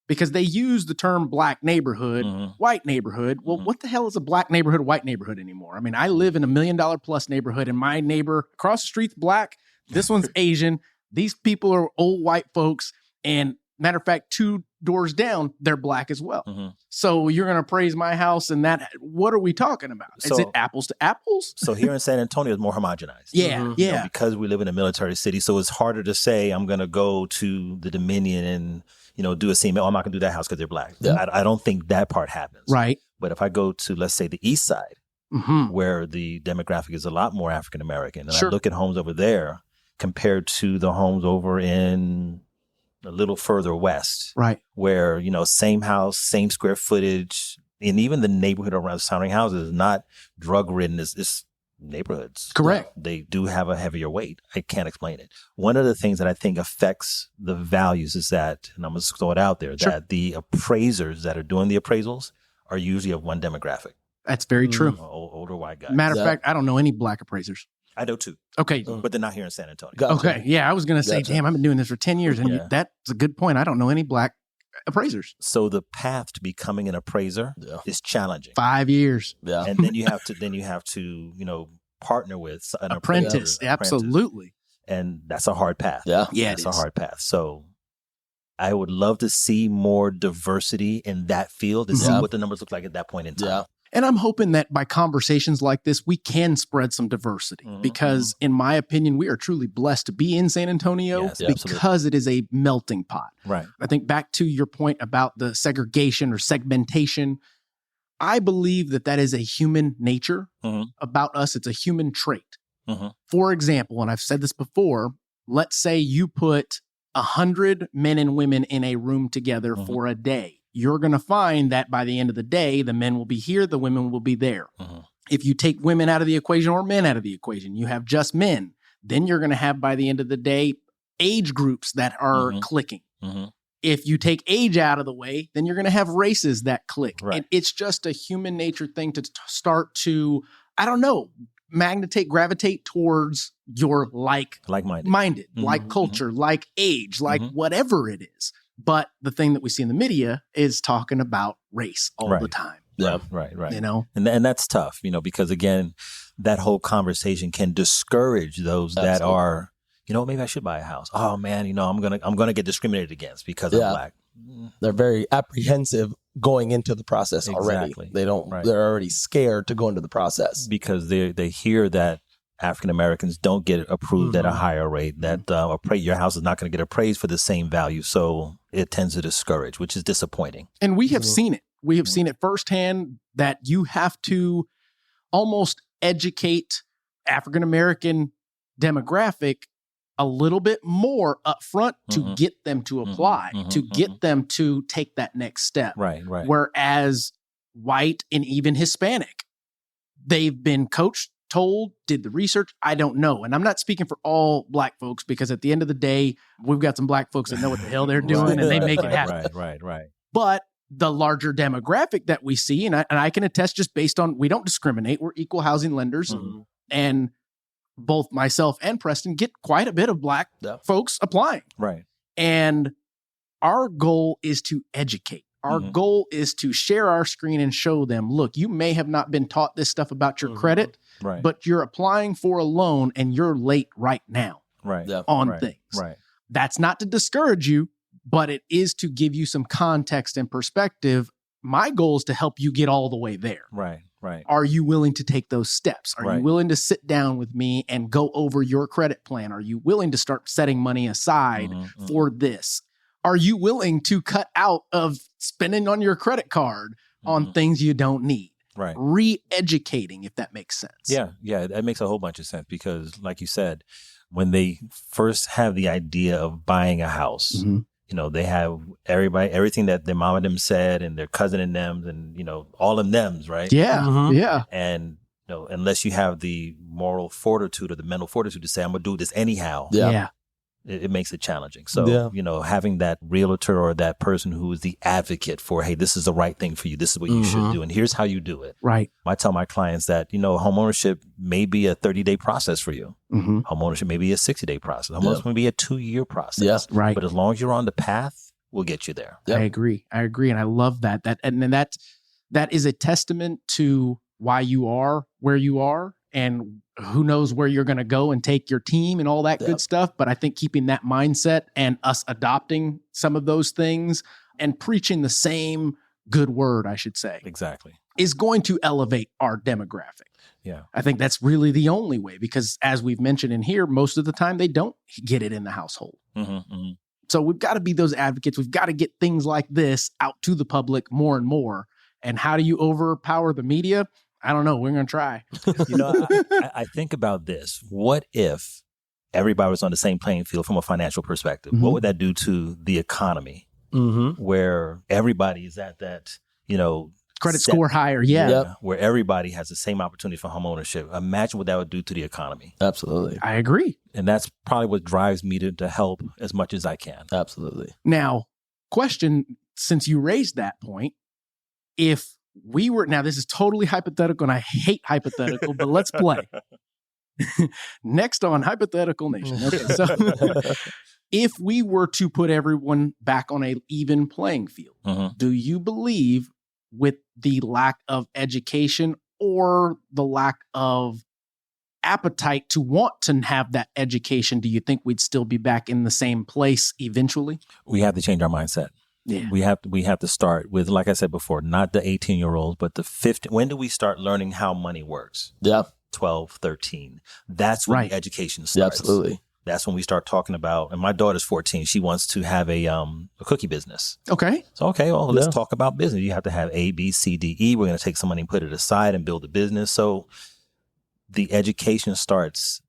because they use the term black neighborhood, white neighborhood. Well, what the hell is a black neighborhood, white neighborhood anymore? I mean, I live in $1 million plus neighborhood, and my neighbor across the street's black. This one's Asian. These people are old white folks. And matter of fact, 2 doors down, they're black as well. So you're going to praise my house, and that, what are we talking about? Is it apples to apples? So here in San Antonio, it's more homogenized. Yeah. Because we live in a military city. So it's harder to say, I'm going to go to the Dominion and, do a scene. Oh, I'm not going to do that house because they're black. I don't think that part happens. Right. But if I go to, let's say, the east side, where the demographic is a lot more African-American, and I look at homes over there compared to the homes over in a little further west, right, where, same house, same square footage, and even the neighborhood around surrounding houses is not drug-ridden. It's neighborhoods. Correct. They do have a heavier weight. I can't explain it. One of the things that I think affects the values is that, and I'm going to throw it out there, that the appraisers that are doing the appraisals are usually of one demographic. That's very true. Older white guys. Matter of fact, I don't know any black appraisers. I do too. Okay. But they're not here in San Antonio. Okay. Yeah, I was going to say, damn, I've been doing this for 10 years. And that's a good point. I don't know any black appraisers. So the path to becoming an appraiser is challenging. 5 years. Yeah. And then you have to, partner with an apprentice. Absolutely. And that's a hard path. Yeah. It's a hard path. So I would love to see more diversity in that field and see what the numbers look like at that point in time. Yeah. And I'm hoping that by conversations like this, we can spread some diversity because, in my opinion, we are truly blessed to be in San Antonio because it is a melting pot. Right. I think back to your point about the segregation or segmentation, I believe that is a human nature about us. It's a human trait. For example, and I've said this before, let's say you put 100 men and women in a room together for a day. You're going to find that by the end of the day, the men will be here, the women will be there. If you take women out of the equation or men out of the equation, you have just men, then you're going to have by the end of the day, age groups that are clicking. If you take age out of the way, then you're going to have races that click. Right. And it's just a human nature thing to start to, I don't know, gravitate towards your like-minded, like culture, like age, like whatever it is. But the thing that we see in the media is talking about race all the time. Yeah. Right. You know? And that's tough, because again, that whole conversation can discourage those that are, maybe I should buy a house. Oh man, I'm gonna get discriminated against because I'm Black. They're very apprehensive going into the process already. They're already scared to go into the process. Because they hear that African Americans don't get approved at a higher rate, that your house is not going to get appraised for the same value. So it tends to discourage, which is disappointing. And we have seen it. We have seen it firsthand that you have to almost educate African American demographic a little bit more upfront to get them to apply, to get them to take that next step. Right. Whereas white and even Hispanic, they've been coached, told, did the research. I don't know. And I'm not speaking for all Black folks, because at the end of the day, we've got some Black folks that know what the hell they're doing and they make it happen. Right. But the larger demographic that we see, and I can attest just based on, we don't discriminate. We're equal housing lenders. And both myself and Preston get quite a bit of Black folks applying. Right. And our goal is to educate. Our goal is to share our screen and show them, look, you may have not been taught this stuff about your credit, but you're applying for a loan and you're late right now on things. Right. That's not to discourage you, but it is to give you some context and perspective. My goal is to help you get all the way there. Right. Are you willing to take those steps? Are you willing to sit down with me and go over your credit plan? Are you willing to start setting money aside for this? Are you willing to cut out of spending on your credit card on things you don't need? Right. Re-educating, if that makes sense. Yeah, that makes a whole bunch of sense, because like you said, when they first have the idea of buying a house, they have everything that their mom and them said, and their cousin and them, and, all of them's, right? Yeah. Yeah. And, unless you have the moral fortitude or the mental fortitude to say, I'm going to do this anyhow. Yeah. It makes it challenging. So, having that realtor or that person who is the advocate for, hey, this is the right thing for you. This is what you should do. And here's how you do it. Right. I tell my clients that, homeownership may be a 30-day process for you. Homeownership may be a 60-day process. Homeownership may be a 2-year process. Yeah. Right. But as long as you're on the path, we'll get you there. I agree. And I love that. That is a testament to why you are where you are, and who knows where you're going to go and take your team and all that good stuff. But I think keeping that mindset and us adopting some of those things and preaching the same good word, I should say, exactly, is going to elevate our demographic. Yeah. I think that's really the only way, because as we've mentioned in here, most of the time they don't get it in the household. So we've got to be those advocates. We've got to get things like this out to the public more and more. And how do you overpower the media? I don't know. We're going to try. I think about this. What if everybody was on the same playing field from a financial perspective? What would that do to the economy, where everybody is at that, credit score higher? Yeah. Where everybody has the same opportunity for homeownership. Imagine what that would do to the economy. Absolutely. I agree. And that's probably what drives me to help as much as I can. Absolutely. Now, question, since you raised that point, if we were, now this is totally hypothetical and I hate hypothetical, but let's play. Next on Hypothetical Nation. Okay, so if we were to put everyone back on an even playing field, do you believe with the lack of education or the lack of appetite to want to have that education, do you think we'd still be back in the same place eventually? We have to change our mindset. Yeah. We have to start with, like I said before, not the 18-year-olds, but the 15. When do we start learning how money works? 12, 13. That's when the education starts. Absolutely. That's when we start talking about, and my daughter's 14. She wants to have a cookie business. Okay. So, let's talk about business. You have to have A, B, C, D, E. We're going to take some money and put it aside and build a business. So the education starts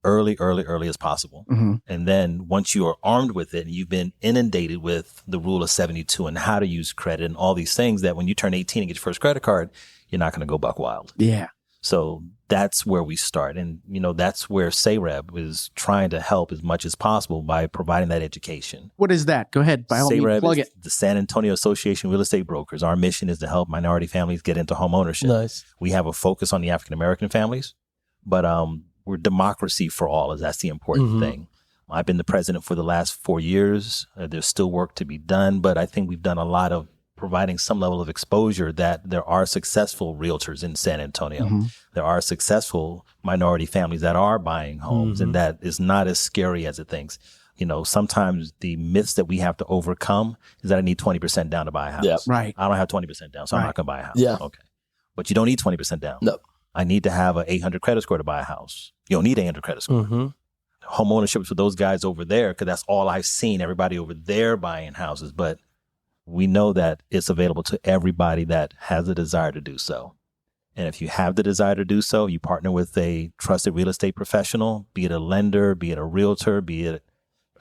early as possible. Mm-hmm. And then once you are armed with it and you've been inundated with the rule of 72 and how to use credit and all these things, that when you turn 18 and get your first credit card, you're not going to go buck wild. Yeah. So that's where we start. And, that's where SAREB is trying to help as much as possible by providing that education. What is that? Go ahead. By all means, plug it. The San Antonio Association of Real Estate Brokers. Our mission is to help minority families get into homeownership. Nice. We have a focus on the African-American families, but we're democracy for all. That's the important thing. I've been the president for the last 4 years. There's still work to be done, but I think we've done a lot of providing some level of exposure that there are successful realtors in San Antonio. Mm-hmm. There are successful minority families that are buying homes, and that is not as scary as it thinks. Sometimes the myths that we have to overcome is that I need 20% down to buy a house. Yep. Right. I don't have 20% down, so I'm not going to buy a house. Yeah. Okay. But you don't need 20% down. No. I need to have an 800 credit score to buy a house. You don't need 800 credit score. Homeownership is for those guys over there, because that's all I've seen, everybody over there buying houses. But we know that it's available to everybody that has a desire to do so. And if you have the desire to do so, you partner with a trusted real estate professional, be it a lender, be it a realtor, be it,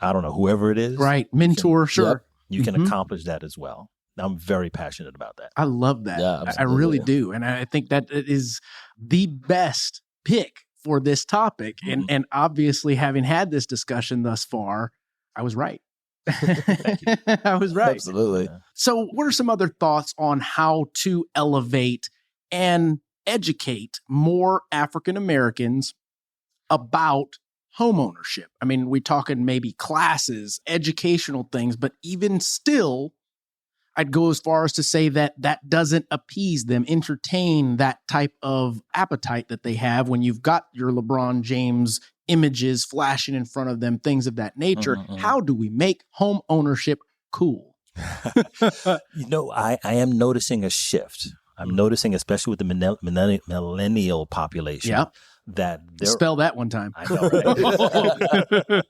I don't know, whoever it is. Right. Mentor, sure. You can accomplish that as well. I'm very passionate about that. I love that. Yeah, I really do. And I think that it is the best pick for this topic. And obviously, having had this discussion thus far, I was right. Thank you. I was right. Absolutely. So what are some other thoughts on how to elevate and educate more African Americans about homeownership? I mean, we're talking maybe classes, educational things, but even still, I'd go as far as to say that that doesn't appease them, entertain that type of appetite that they have when you've got your LeBron James images flashing in front of them, things of that nature. How do we make home ownership cool? I am noticing a shift. I'm noticing, especially with the millennial population, that they're... Spell that one time. I know, right?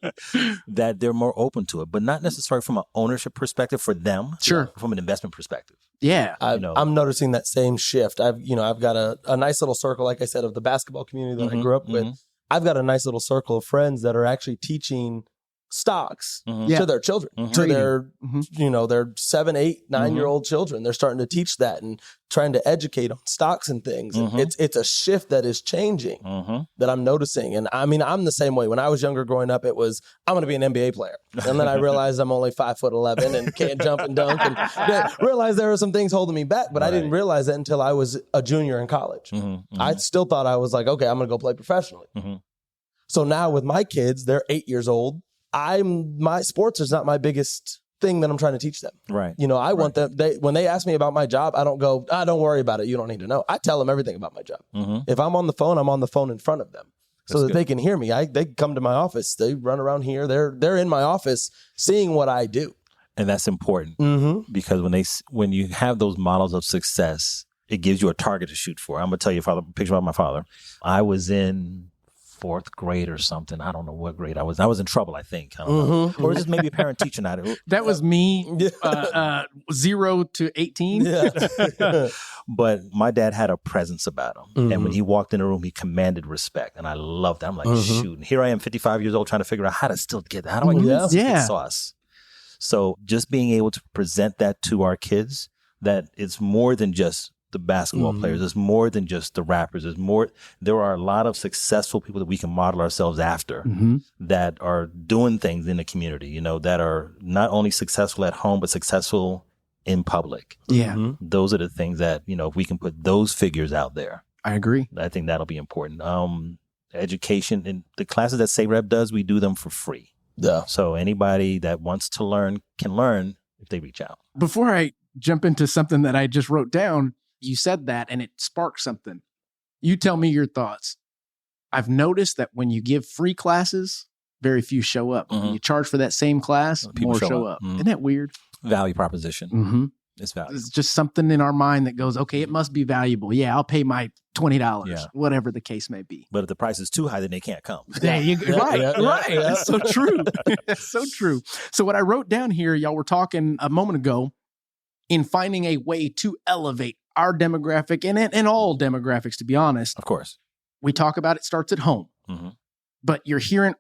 That they're more open to it, but not necessarily from an ownership perspective for them. Sure. From an investment perspective. Yeah. I'm noticing that same shift. I've got a nice little circle, like I said, of the basketball community that I grew up with. I've got a nice little circle of friends that are actually teaching stocks to their children, to their, their 7, 8, 9-year-old children. They're starting to teach that and trying to educate on stocks and things. And it's a shift that is changing that I'm noticing. And I mean, I'm the same way. When I was younger growing up, it was, I'm going to be an NBA player. And then I realized I'm only 5'11" and can't jump and dunk, and realized there were some things holding me back, but I didn't realize that until I was a junior in college. I still thought I was like, okay, I'm going to go play professionally. So now with my kids, they're 8 years old. My sports is not my biggest thing that I'm trying to teach them. Right. I want them, when they ask me about my job, I don't go, don't worry about it. You don't need to know. I tell them everything about my job. If I'm on the phone, I'm on the phone in front of them so that they can hear me. They come to my office. They run around here. They're in my office seeing what I do. And that's important because when you have those models of success, it gives you a target to shoot for. I'm going to tell you a picture about my father. I was in 4th grade or something. I don't know what grade I was. I was in trouble, I think. I don't know. Or just maybe a parent teacher night. That was me, 0 to 18. But my dad had a presence about him. And when he walked in the room, he commanded respect. And I loved that. I'm like, shoot. And here I am, 55 years old, trying to figure out how to still get that. How do I get this sauce? So just being able to present that to our kids, that it's more than just the basketball players. It's more than just the rappers. There are a lot of successful people that we can model ourselves after that are doing things in the community, that are not only successful at home, but successful in public. Yeah. Those are the things that, if we can put those figures out there. I agree. I think that'll be important. Education and the classes that SAREB does, we do them for free. Yeah. So anybody that wants to learn can learn if they reach out. Before I jump into something that I just wrote down, you said that and it sparked something. You tell me your thoughts. I've noticed that when you give free classes, very few show up. When you charge for that same class, People more show up. Isn't that weird? Value proposition. It's value. It's just something in our mind that goes, okay, it must be valuable. Yeah, I'll pay my $20, Yeah. whatever the case may be. But if the price is too high, then they can't come. There you go. Right. That's so true. So true. So what I wrote down here, y'all were talking a moment ago, in finding a way to elevate our demographic and all demographics, to be honest. Of course. We talk about it starts at home. Mm-hmm. But you're hearing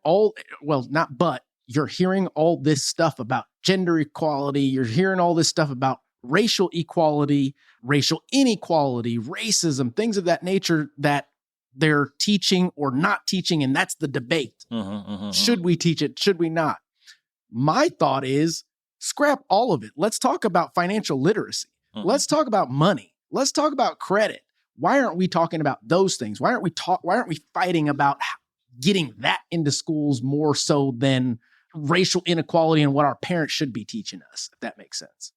you're hearing all this stuff about gender equality. You're hearing all this stuff about racial equality, racial inequality, racism, things of that nature that they're teaching or not teaching. And that's the debate. Should we teach it? Should we not? My thought is scrap all of it. Let's talk about financial literacy. Let's talk about money. Let's talk about credit. Why aren't we talking about those things? Why aren't we fighting about getting that into schools more so than racial inequality and what our parents should be teaching us, if that makes sense?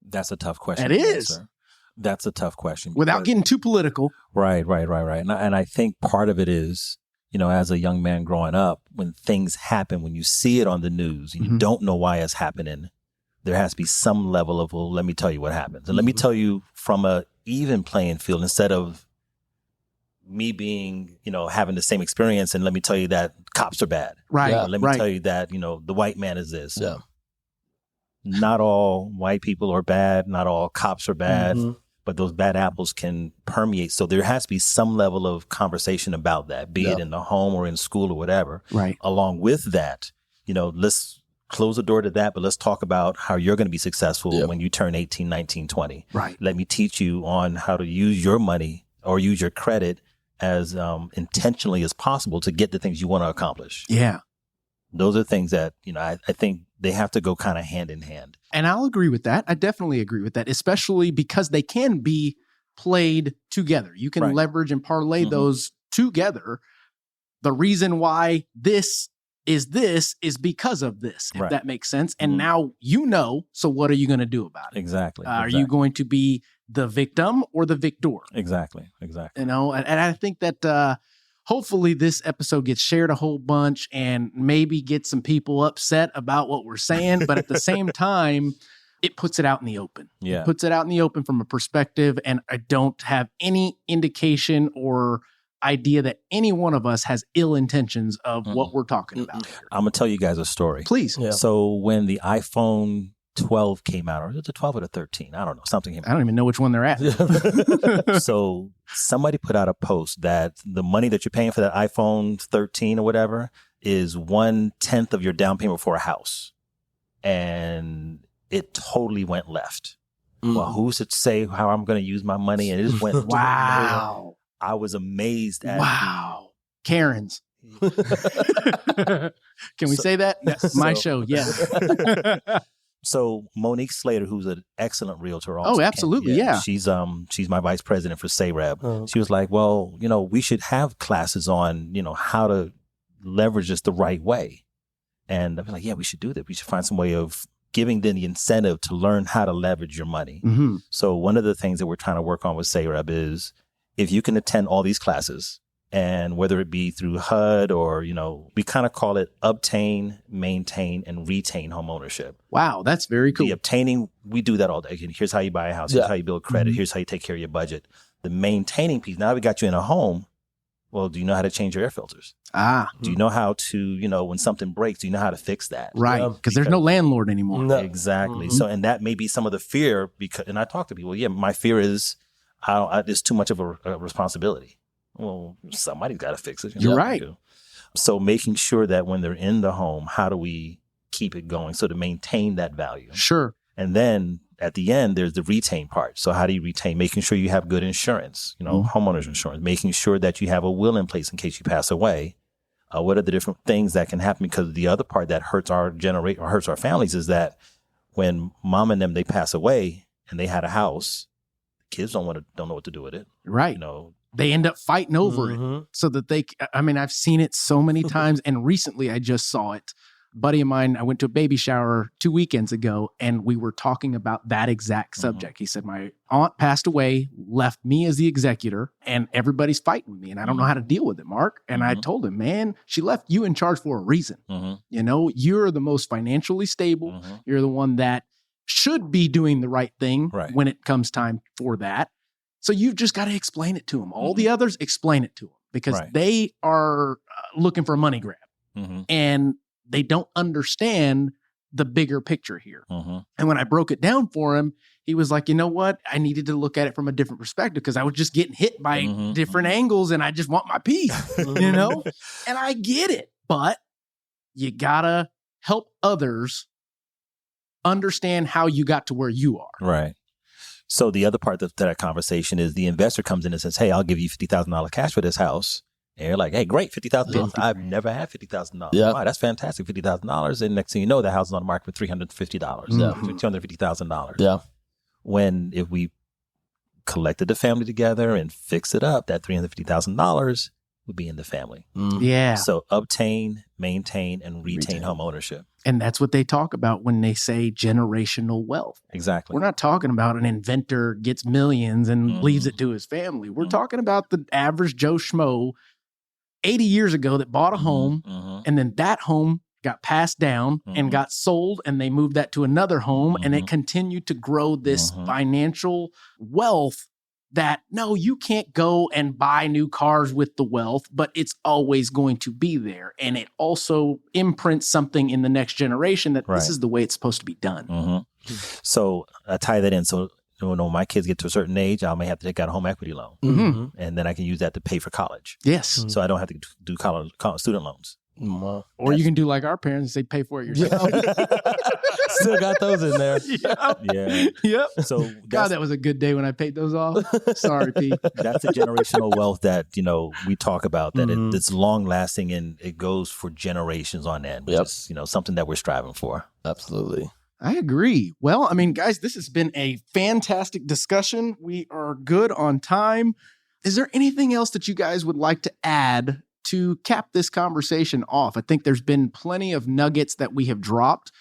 That's a tough question. It is. Answer. That's a tough question. Without getting too political. Right. And I think part of it is, as a young man growing up, when things happen, when you see it on the news, and you don't know why it's happening, there has to be some level of, well, let me tell you what happens. And let me tell you from a even playing field, instead of me being, having the same experience, and let me tell you that cops are bad. Right. Let me tell you that, the white man is this. Yeah. Not all white people are bad. Not all cops are bad. But those bad apples can permeate. So there has to be some level of conversation about that, be it in the home or in school or whatever. Right. Along with that, let's close the door to that, but let's talk about how you're going to be successful when you turn 18, 19, 20. Right. Let me teach you on how to use your money or use your credit as intentionally as possible to get the things you want to accomplish. Yeah. Those are things that, I think they have to go kind of hand in hand. And I'll agree with that. I definitely agree with that, especially because they can be played together. You can leverage and parlay those together. The reason why this is because of this, if that makes sense. And now so what are you going to do about it? Exactly. Are you going to be the victim or the victor? Exactly. And I think that hopefully this episode gets shared a whole bunch and maybe get some people upset about what we're saying. But at the same time, it puts it out in the open. Yeah. It puts it out in the open from a perspective. And I don't have any indication or idea that any one of us has ill intentions of what we're talking about here. I'm going to tell you guys a story. Please. Yeah. So when the iPhone 12 came out, or is it the 12 or the 13? I don't know. Something came out. I don't even know which one they're at. So somebody put out a post that the money that you're paying for that iPhone 13 or whatever is 1/10 of your down payment for a house. And it totally went left. Well, who's to say how I'm going to use my money? And it just went. Wow. I was amazed at. Wow. Karens. Can we say that? Yes. My show. Yes. So Monique Slater, who's an excellent realtor, also absolutely, yeah. She's my vice president for SAREB. She was like, well, we should have classes on, how to leverage this the right way. And I was like, yeah, we should do that. We should find some way of giving them the incentive to learn how to leverage your money. So one of the things that we're trying to work on with SAREB is if you can attend all these classes, and whether it be through HUD or, we kind of call it obtain, maintain, and retain homeownership. Wow, that's very cool. The obtaining, we do that all day. Here's how you buy a house. Here's how you build credit. Here's how you take care of your budget. The maintaining piece, now we got you in a home. Well, do you know how to change your air filters? Do you know how to, when something breaks, do you know how to fix that? Right, because there's no landlord anymore. No. Exactly. So, and that may be some of the fear, and I talk to people, my fear is it's too much of a responsibility. Well, somebody's got to fix it. You're right. So making sure that when they're in the home, how do we keep it going? So to maintain that value. Sure. And then at the end, there's the retain part. So how do you retain? Making sure you have good insurance, homeowners insurance, making sure that you have a will in place in case you pass away. What are the different things that can happen? Because the other part that hurts our generation or hurts our families is that when mom and them, they pass away and they had a house, kids don't know what to do with it. Right. They end up fighting over it so that I've seen it so many times. And recently I just saw it. A buddy of mine, I went to a baby shower 2 weekends ago and we were talking about that exact subject. He said, my aunt passed away, left me as the executor and everybody's fighting with me and I don't know how to deal with it, Mark. And I told him, man, she left you in charge for a reason. You're the most financially stable. You're the one that should be doing the right thing when it comes time for that. So you've just got to explain it to them. All the others, explain it to them because they are looking for a money grab and they don't understand the bigger picture here. And when I broke it down for him, he was like, you know what? I needed to look at it from a different perspective because I was just getting hit by different angles and I just want my piece, you know? And I get it, but you gotta help others understand how you got to where you are. Right. So the other part of that conversation is the investor comes in and says, hey, I'll give you $50,000 cash for this house. And you're like, hey, great, $50,000. I've never had $50,000. Yeah. Wow, that's fantastic, $50,000. And next thing you know, the house is on the market for $350, $250,000. Yeah. When if we collected the family together and fix it up, that $350,000 would be in the family. Yeah. So obtain, maintain, and retain home ownership. And that's what they talk about when they say generational wealth. Exactly. We're not talking about an inventor gets millions and leaves it to his family. We're talking about the average Joe Schmo 80 years ago that bought a home and then that home got passed down and got sold and they moved that to another home and it continued to grow this financial wealth that, no, you can't go and buy new cars with the wealth, but it's always going to be there. And it also imprints something in the next generation that this is the way it's supposed to be done. So I tie that in. So when my kids get to a certain age, I may have to take out a home equity loan. And then I can use that to pay for college. Yes. So I don't have to do college student loans. Or you can do like our parents and say, pay for it yourself. Still got those in there. Yep. So God, that was a good day when I paid those off. Sorry, Pete. That's the generational wealth that, we talk about, that it's long lasting and it goes for generations on end, which is, something that we're striving for. Absolutely. I agree. Well, I mean, guys, this has been a fantastic discussion. We are good on time. Is there anything else that you guys would like to add to cap this conversation off? I think there's been plenty of nuggets that we have dropped.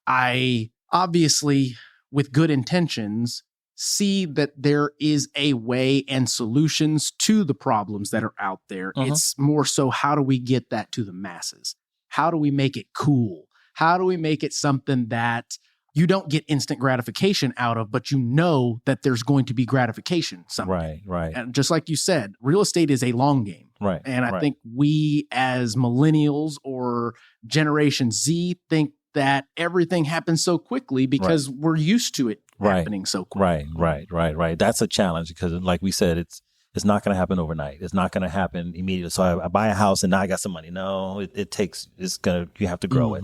I obviously, with good intentions, see that there is a way and solutions to the problems that are out there. It's more so, how do we get that to the masses? How do we make it cool? How do we make it something that you don't get instant gratification out of, but you know that there's going to be gratification someday. Right. And just like you said, real estate is a long game. Right. And I think we as millennials or Generation Z think that everything happens so quickly because we're used to it happening so quickly. Right. That's a challenge because, like we said, it's not going to happen overnight. It's not going to happen immediately. So I buy a house and now I got some money. No, you have to grow it.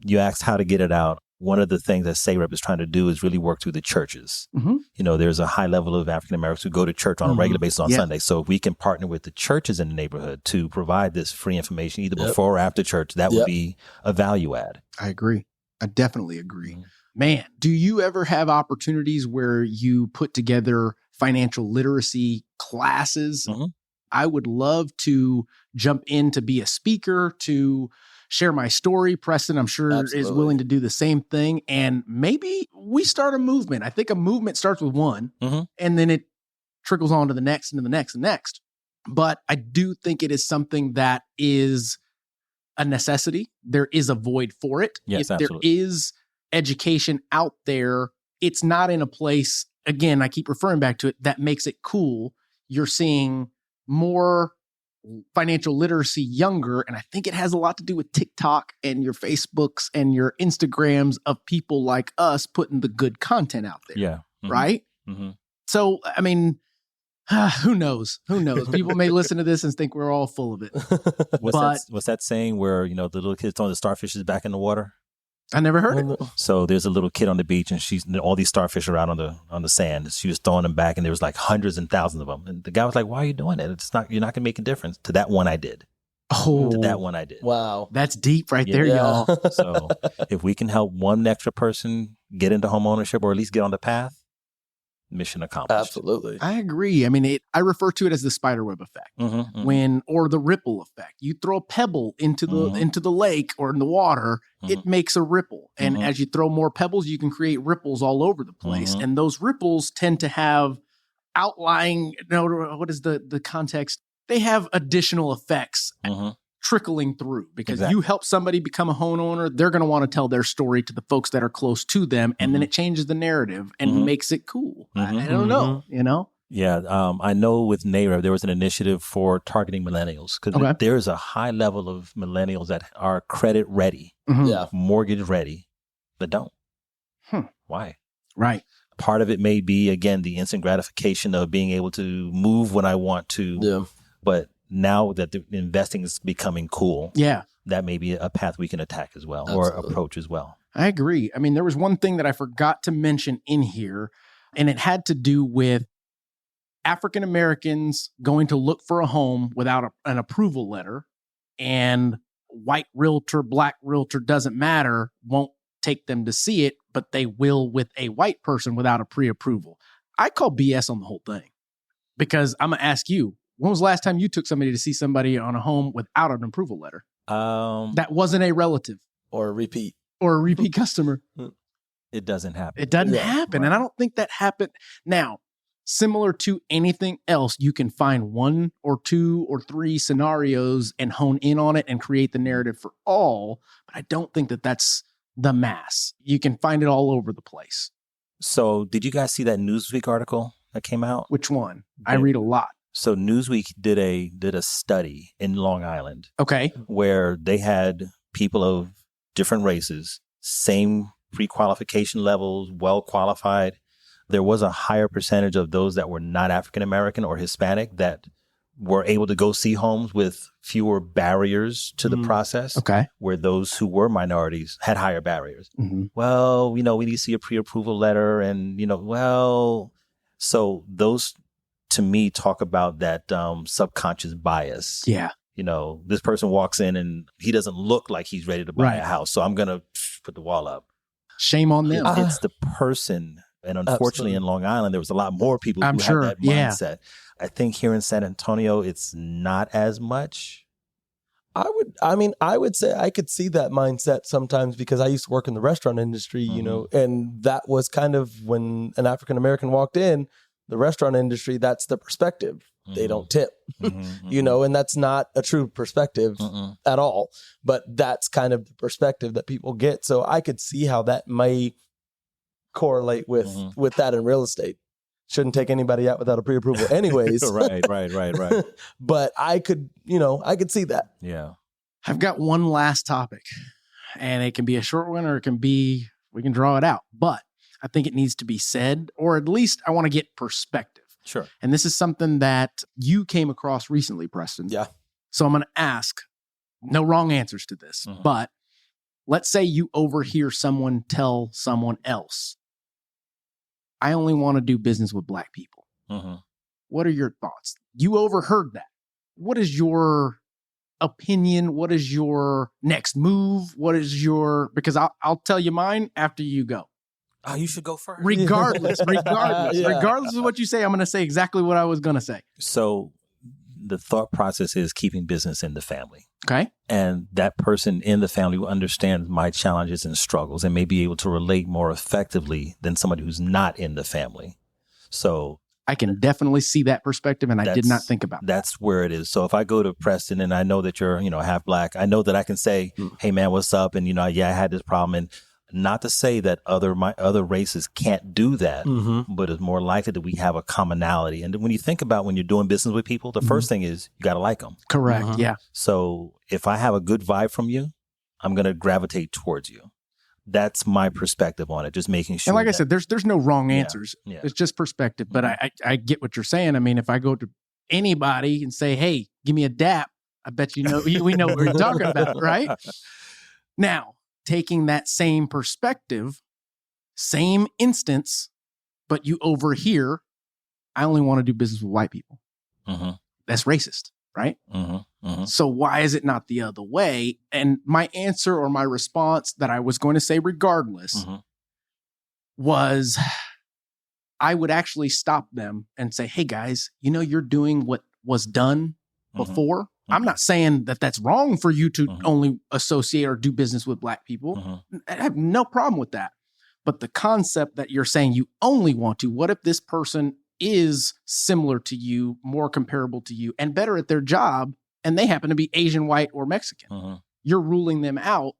You asked how to get it out. One of the things that SAREP is trying to do is really work through the churches. There's a high level of African Americans who go to church on a regular basis on Sunday. So if we can partner with the churches in the neighborhood to provide this free information either before or after church, that would be a value add. I agree. I definitely agree. Man, do you ever have opportunities where you put together financial literacy classes? I would love to jump in to be a speaker, to share my story. Preston, I'm sure, is willing to do the same thing. And maybe we start a movement. I think a movement starts with one and then it trickles on to the next and to the next and next. But I do think it is something that is a necessity. There is a void for it. Yes, if absolutely. There is education out there, it's not in a place, again, I keep referring back to it, that makes it cool. You're seeing more financial literacy younger. And I think it has a lot to do with TikTok and your Facebooks and your Instagrams of people like us putting the good content out there. Yeah. Right? So, I mean, who knows? People may listen to this and think we're all full of it. What's that saying where, the little kid's throwing the starfishes back in the water? I never heard it. So there's a little kid on the beach and all these starfish are out on the sand. She was throwing them back and there was like hundreds and thousands of them. And the guy was like, why are you doing it? You're not going to make a difference. To that one I did. Wow. That's deep right there, y'all. So if we can help one extra person get into home ownership or at least get on the path, mission accomplished. Absolutely. I agree. I mean, I refer to it as the spiderweb effect or the ripple effect. You throw a pebble into the lake or in the water, it makes a ripple. And as you throw more pebbles, you can create ripples all over the place. And those ripples tend to have outlying, what is the context? They have additional effects trickling through because you help somebody become a homeowner, they're going to want to tell their story to the folks that are close to them. And then it changes the narrative and makes it cool. I don't know, Yeah, I know with NAREB, there was an initiative for targeting millennials because there's a high level of millennials that are credit ready, mortgage ready, but don't. Why? Right. Part of it may be, again, the instant gratification of being able to move when I want to. Yeah. But now that the investing is becoming cool, that may be a path we can attack as well or approach as well. I agree. I mean, there was one thing that I forgot to mention in here, and it had to do with African Americans going to look for a home without an approval letter, and white realtor, black realtor, doesn't matter, won't take them to see it, but they will with a white person without a pre-approval. I call BS on the whole thing, because I'm going to ask you, when was the last time you took somebody to see somebody on a home without an approval letter? That wasn't a relative. Or a repeat customer. It doesn't happen. It doesn't happen. Right. And I don't think that happened. Now, similar to anything else, you can find 1 or 2 or 3 scenarios and hone in on it and create the narrative for all. But I don't think that that's the mass. You can find it all over the place. So did you guys see that Newsweek article that came out? Which one? I read a lot. So Newsweek did a study in Long Island. Okay. Where they had people of different races, same pre-qualification levels, well qualified. There was a higher percentage of those that were not African American or Hispanic that were able to go see homes with fewer barriers to the process. Okay. Where those who were minorities had higher barriers. Well, we need to see a pre-approval letter and, so those to me talk about that subconscious bias. Yeah. This person walks in and he doesn't look like he's ready to buy a house. So I'm going to put the wall up. Shame on them. It's the person. And unfortunately, in Long Island, there was a lot more people who had that mindset. I think here in San Antonio, it's not as much. I would say I could see that mindset sometimes because I used to work in the restaurant industry, and that was kind of when an African American walked in, the restaurant industry, that's the perspective. They don't tip, and that's not a true perspective at all. But that's kind of the perspective that people get. So I could see how that may correlate with that in real estate. Shouldn't take anybody out without a pre-approval anyways. Right. But I could see that. Yeah. I've got one last topic, and it can be a short one or we can draw it out. But I think it needs to be said, or at least I want to get perspective. Sure. And this is something that you came across recently, Preston. Yeah. So I'm going to ask, no wrong answers to this, but let's say you overhear someone tell someone else, I only want to do business with black people. What are your thoughts? You overheard that. What is your opinion? What is your next move? Because I'll tell you mine after you go. Oh, you should go first. Regardless of what you say, I'm going to say exactly what I was going to say. So the thought process is keeping business in the family. Okay. And that person in the family will understand my challenges and struggles and may be able to relate more effectively than somebody who's not in the family. So I can definitely see that perspective, and I did not think about that. That's where it is. So if I go to Preston and I know that you're, half black, I know that I can say, hey man, what's up? And, I had this problem. And not to say that my other races can't do that, but it's more likely that we have a commonality. And when you think about when you're doing business with people, the first thing is you got to like them. Correct. Yeah. So if I have a good vibe from you, I'm going to gravitate towards you. That's my perspective on it. Just making sure. And like I said, there's no wrong answers. Yeah. It's just perspective. But I get what you're saying. I mean, if I go to anybody and say, hey, give me a dap, I bet we know what we're talking about, right? Now, taking that same perspective, same instance, but you overhear, I only want to do business with white people. That's racist, right? So why is it not the other way? And my answer or my response that I was going to say regardless was I would actually stop them and say, hey guys, you're doing what was done before. I'm not saying that that's wrong for you to only associate or do business with black people. I have no problem with that. But the concept that you're saying you only want to, what if this person is similar to you, more comparable to you, and better at their job, and they happen to be Asian, white, or Mexican? You're ruling them out.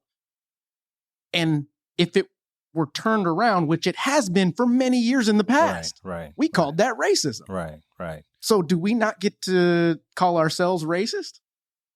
And if it were turned around, which it has been for many years in the past. Right. We called that racism. Right. So do we not get to call ourselves racist?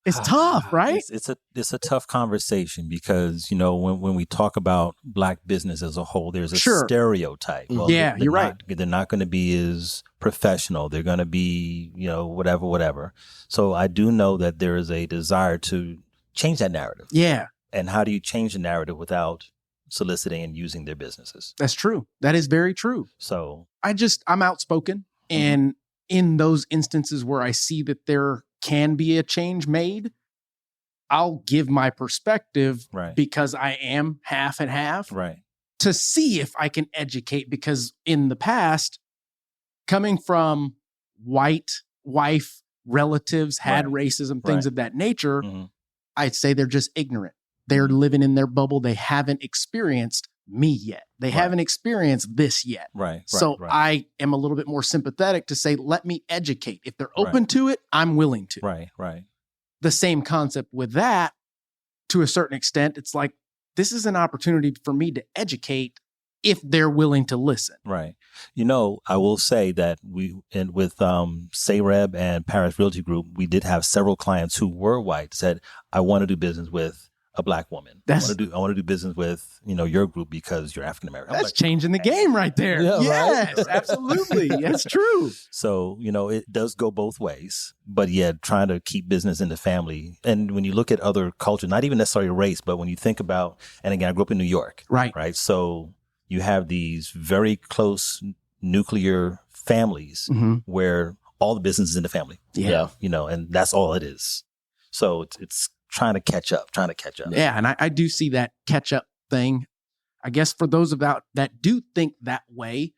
It's tough, right? It's a tough conversation because, when we talk about Black business as a whole, there's a stereotype. Well, yeah, you're right. They're not going to be as professional. They're going to be, whatever. So I do know that there is a desire to change that narrative. Yeah. And how do you change the narrative without soliciting and using their businesses? That's true. That is very true. So I'm outspoken. And in those instances where I see that there can be a change made, I'll give my perspective because I am half and half to see if I can educate. Because in the past, coming from white wife relatives had racism, things of that nature, I'd say they're just ignorant. They're living in their bubble. They haven't experienced me yet. They haven't experienced this yet. So I am a little bit more sympathetic to say, let me educate. If they're open to it, I'm willing to. Right. The same concept with that, to a certain extent, it's like, this is an opportunity for me to educate if they're willing to listen. Right. I will say that with SAREB and Paris Realty Group, we did have several clients who were white, said, I want to do business with a Black woman. I want to do business with, your group because you're African American. That's changing the game right there. Yeah, yes, absolutely. That's true. So, it does go both ways, but trying to keep business in the family. And when you look at other cultures, not even necessarily race, but when you think about, and again, I grew up in New York. Right. So you have these very close nuclear families where all the business is in the family. Yeah. And that's all it is. So it's trying to catch up. Yeah. And I do see that catch up thing. I guess for those that do think that way,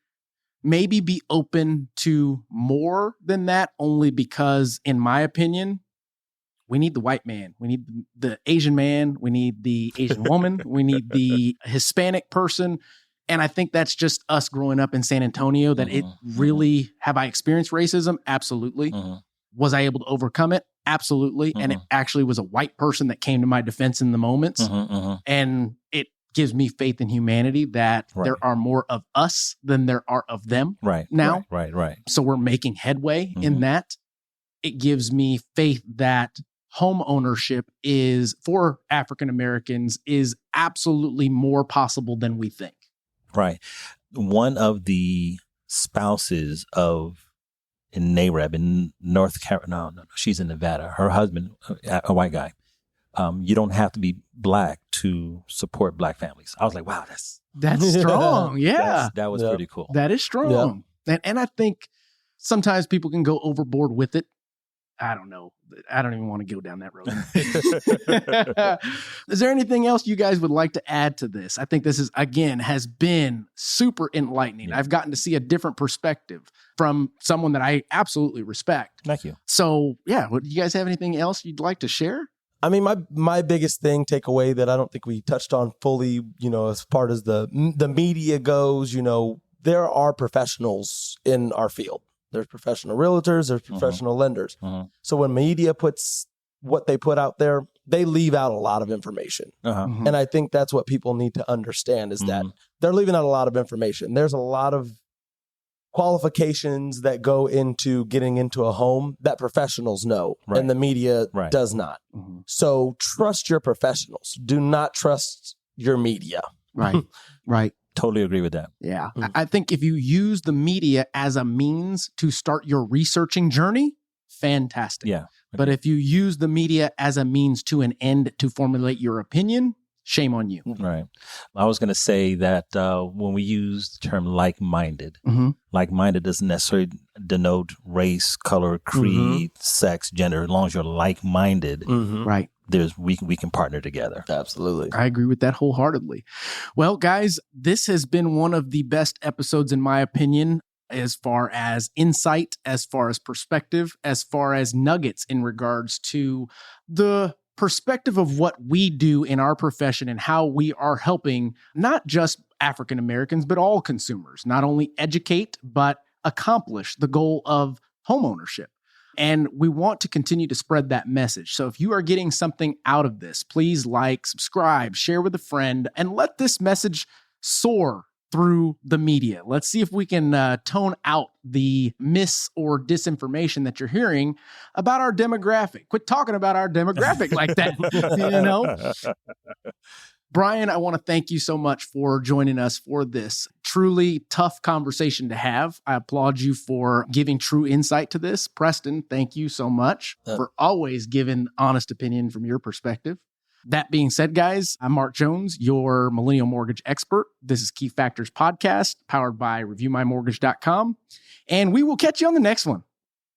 maybe be open to more than that, only because, in my opinion, we need the white man. We need the Asian man. We need the Asian woman. We need the Hispanic person. And I think that's just us growing up in San Antonio, that it really, have I experienced racism? Absolutely. Was I able to overcome it? Absolutely. And it actually was a white person that came to my defense in the moments. And it gives me faith in humanity that there are more of us than there are of them now. Right. So we're making headway in that. It gives me faith that home ownership is, for African Americans, is absolutely more possible than we think. Right. One of the spouses in NAREB in North Carolina, no, she's in Nevada. Her husband, a white guy. You don't have to be Black to support Black families. I was like, wow, that's strong. Yeah. That was pretty cool. That is strong. Yeah. And I think sometimes people can go overboard with it. I don't know. I don't even want to go down that road. Is there anything else you guys would like to add to this? I think this has been super enlightening. I've gotten to see a different perspective from someone that I absolutely respect. Thank you. So do you guys have anything else you'd like to share? I mean, my biggest takeaway that I don't think we touched on fully, as far as the media goes, there are professionals in our field. There's professional realtors, there's professional lenders. So when media puts what they put out there, they leave out a lot of information. And I think that's what people need to understand, is that they're leaving out a lot of information. There's a lot of qualifications that go into getting into a home that professionals know, and the media does not. So trust your professionals. Do not trust your media. Right. Totally agree with that. Yeah. I think if you use the media as a means to start your researching journey, fantastic. Yeah. But if you use the media as a means to an end to formulate your opinion, shame on you. Right. I was going to say that when we use the term like-minded, like-minded doesn't necessarily denote race, color, creed, sex, gender. As long as you're like-minded, right, we can partner together. Absolutely. I agree with that wholeheartedly. Well, guys, this has been one of the best episodes, in my opinion, as far as insight, as far as perspective, as far as nuggets in regards to the perspective of what we do in our profession and how we are helping not just African Americans, but all consumers, not only educate, but accomplish the goal of homeownership. And we want to continue to spread that message. So if you are getting something out of this, please like, subscribe, share with a friend, and let this message soar through the media. Let's see if we can tone out the myths or disinformation that you're hearing about our demographic. Quit talking about our demographic like that, you know? Brian, I want to thank you so much for joining us for this truly tough conversation to have. I applaud you for giving true insight to this. Preston, thank you so much for always giving honest opinion from your perspective. That being said, guys, I'm Mark Jones, your millennial mortgage expert. This is Key Factors Podcast, powered by ReviewMyMortgage.com. And we will catch you on the next one.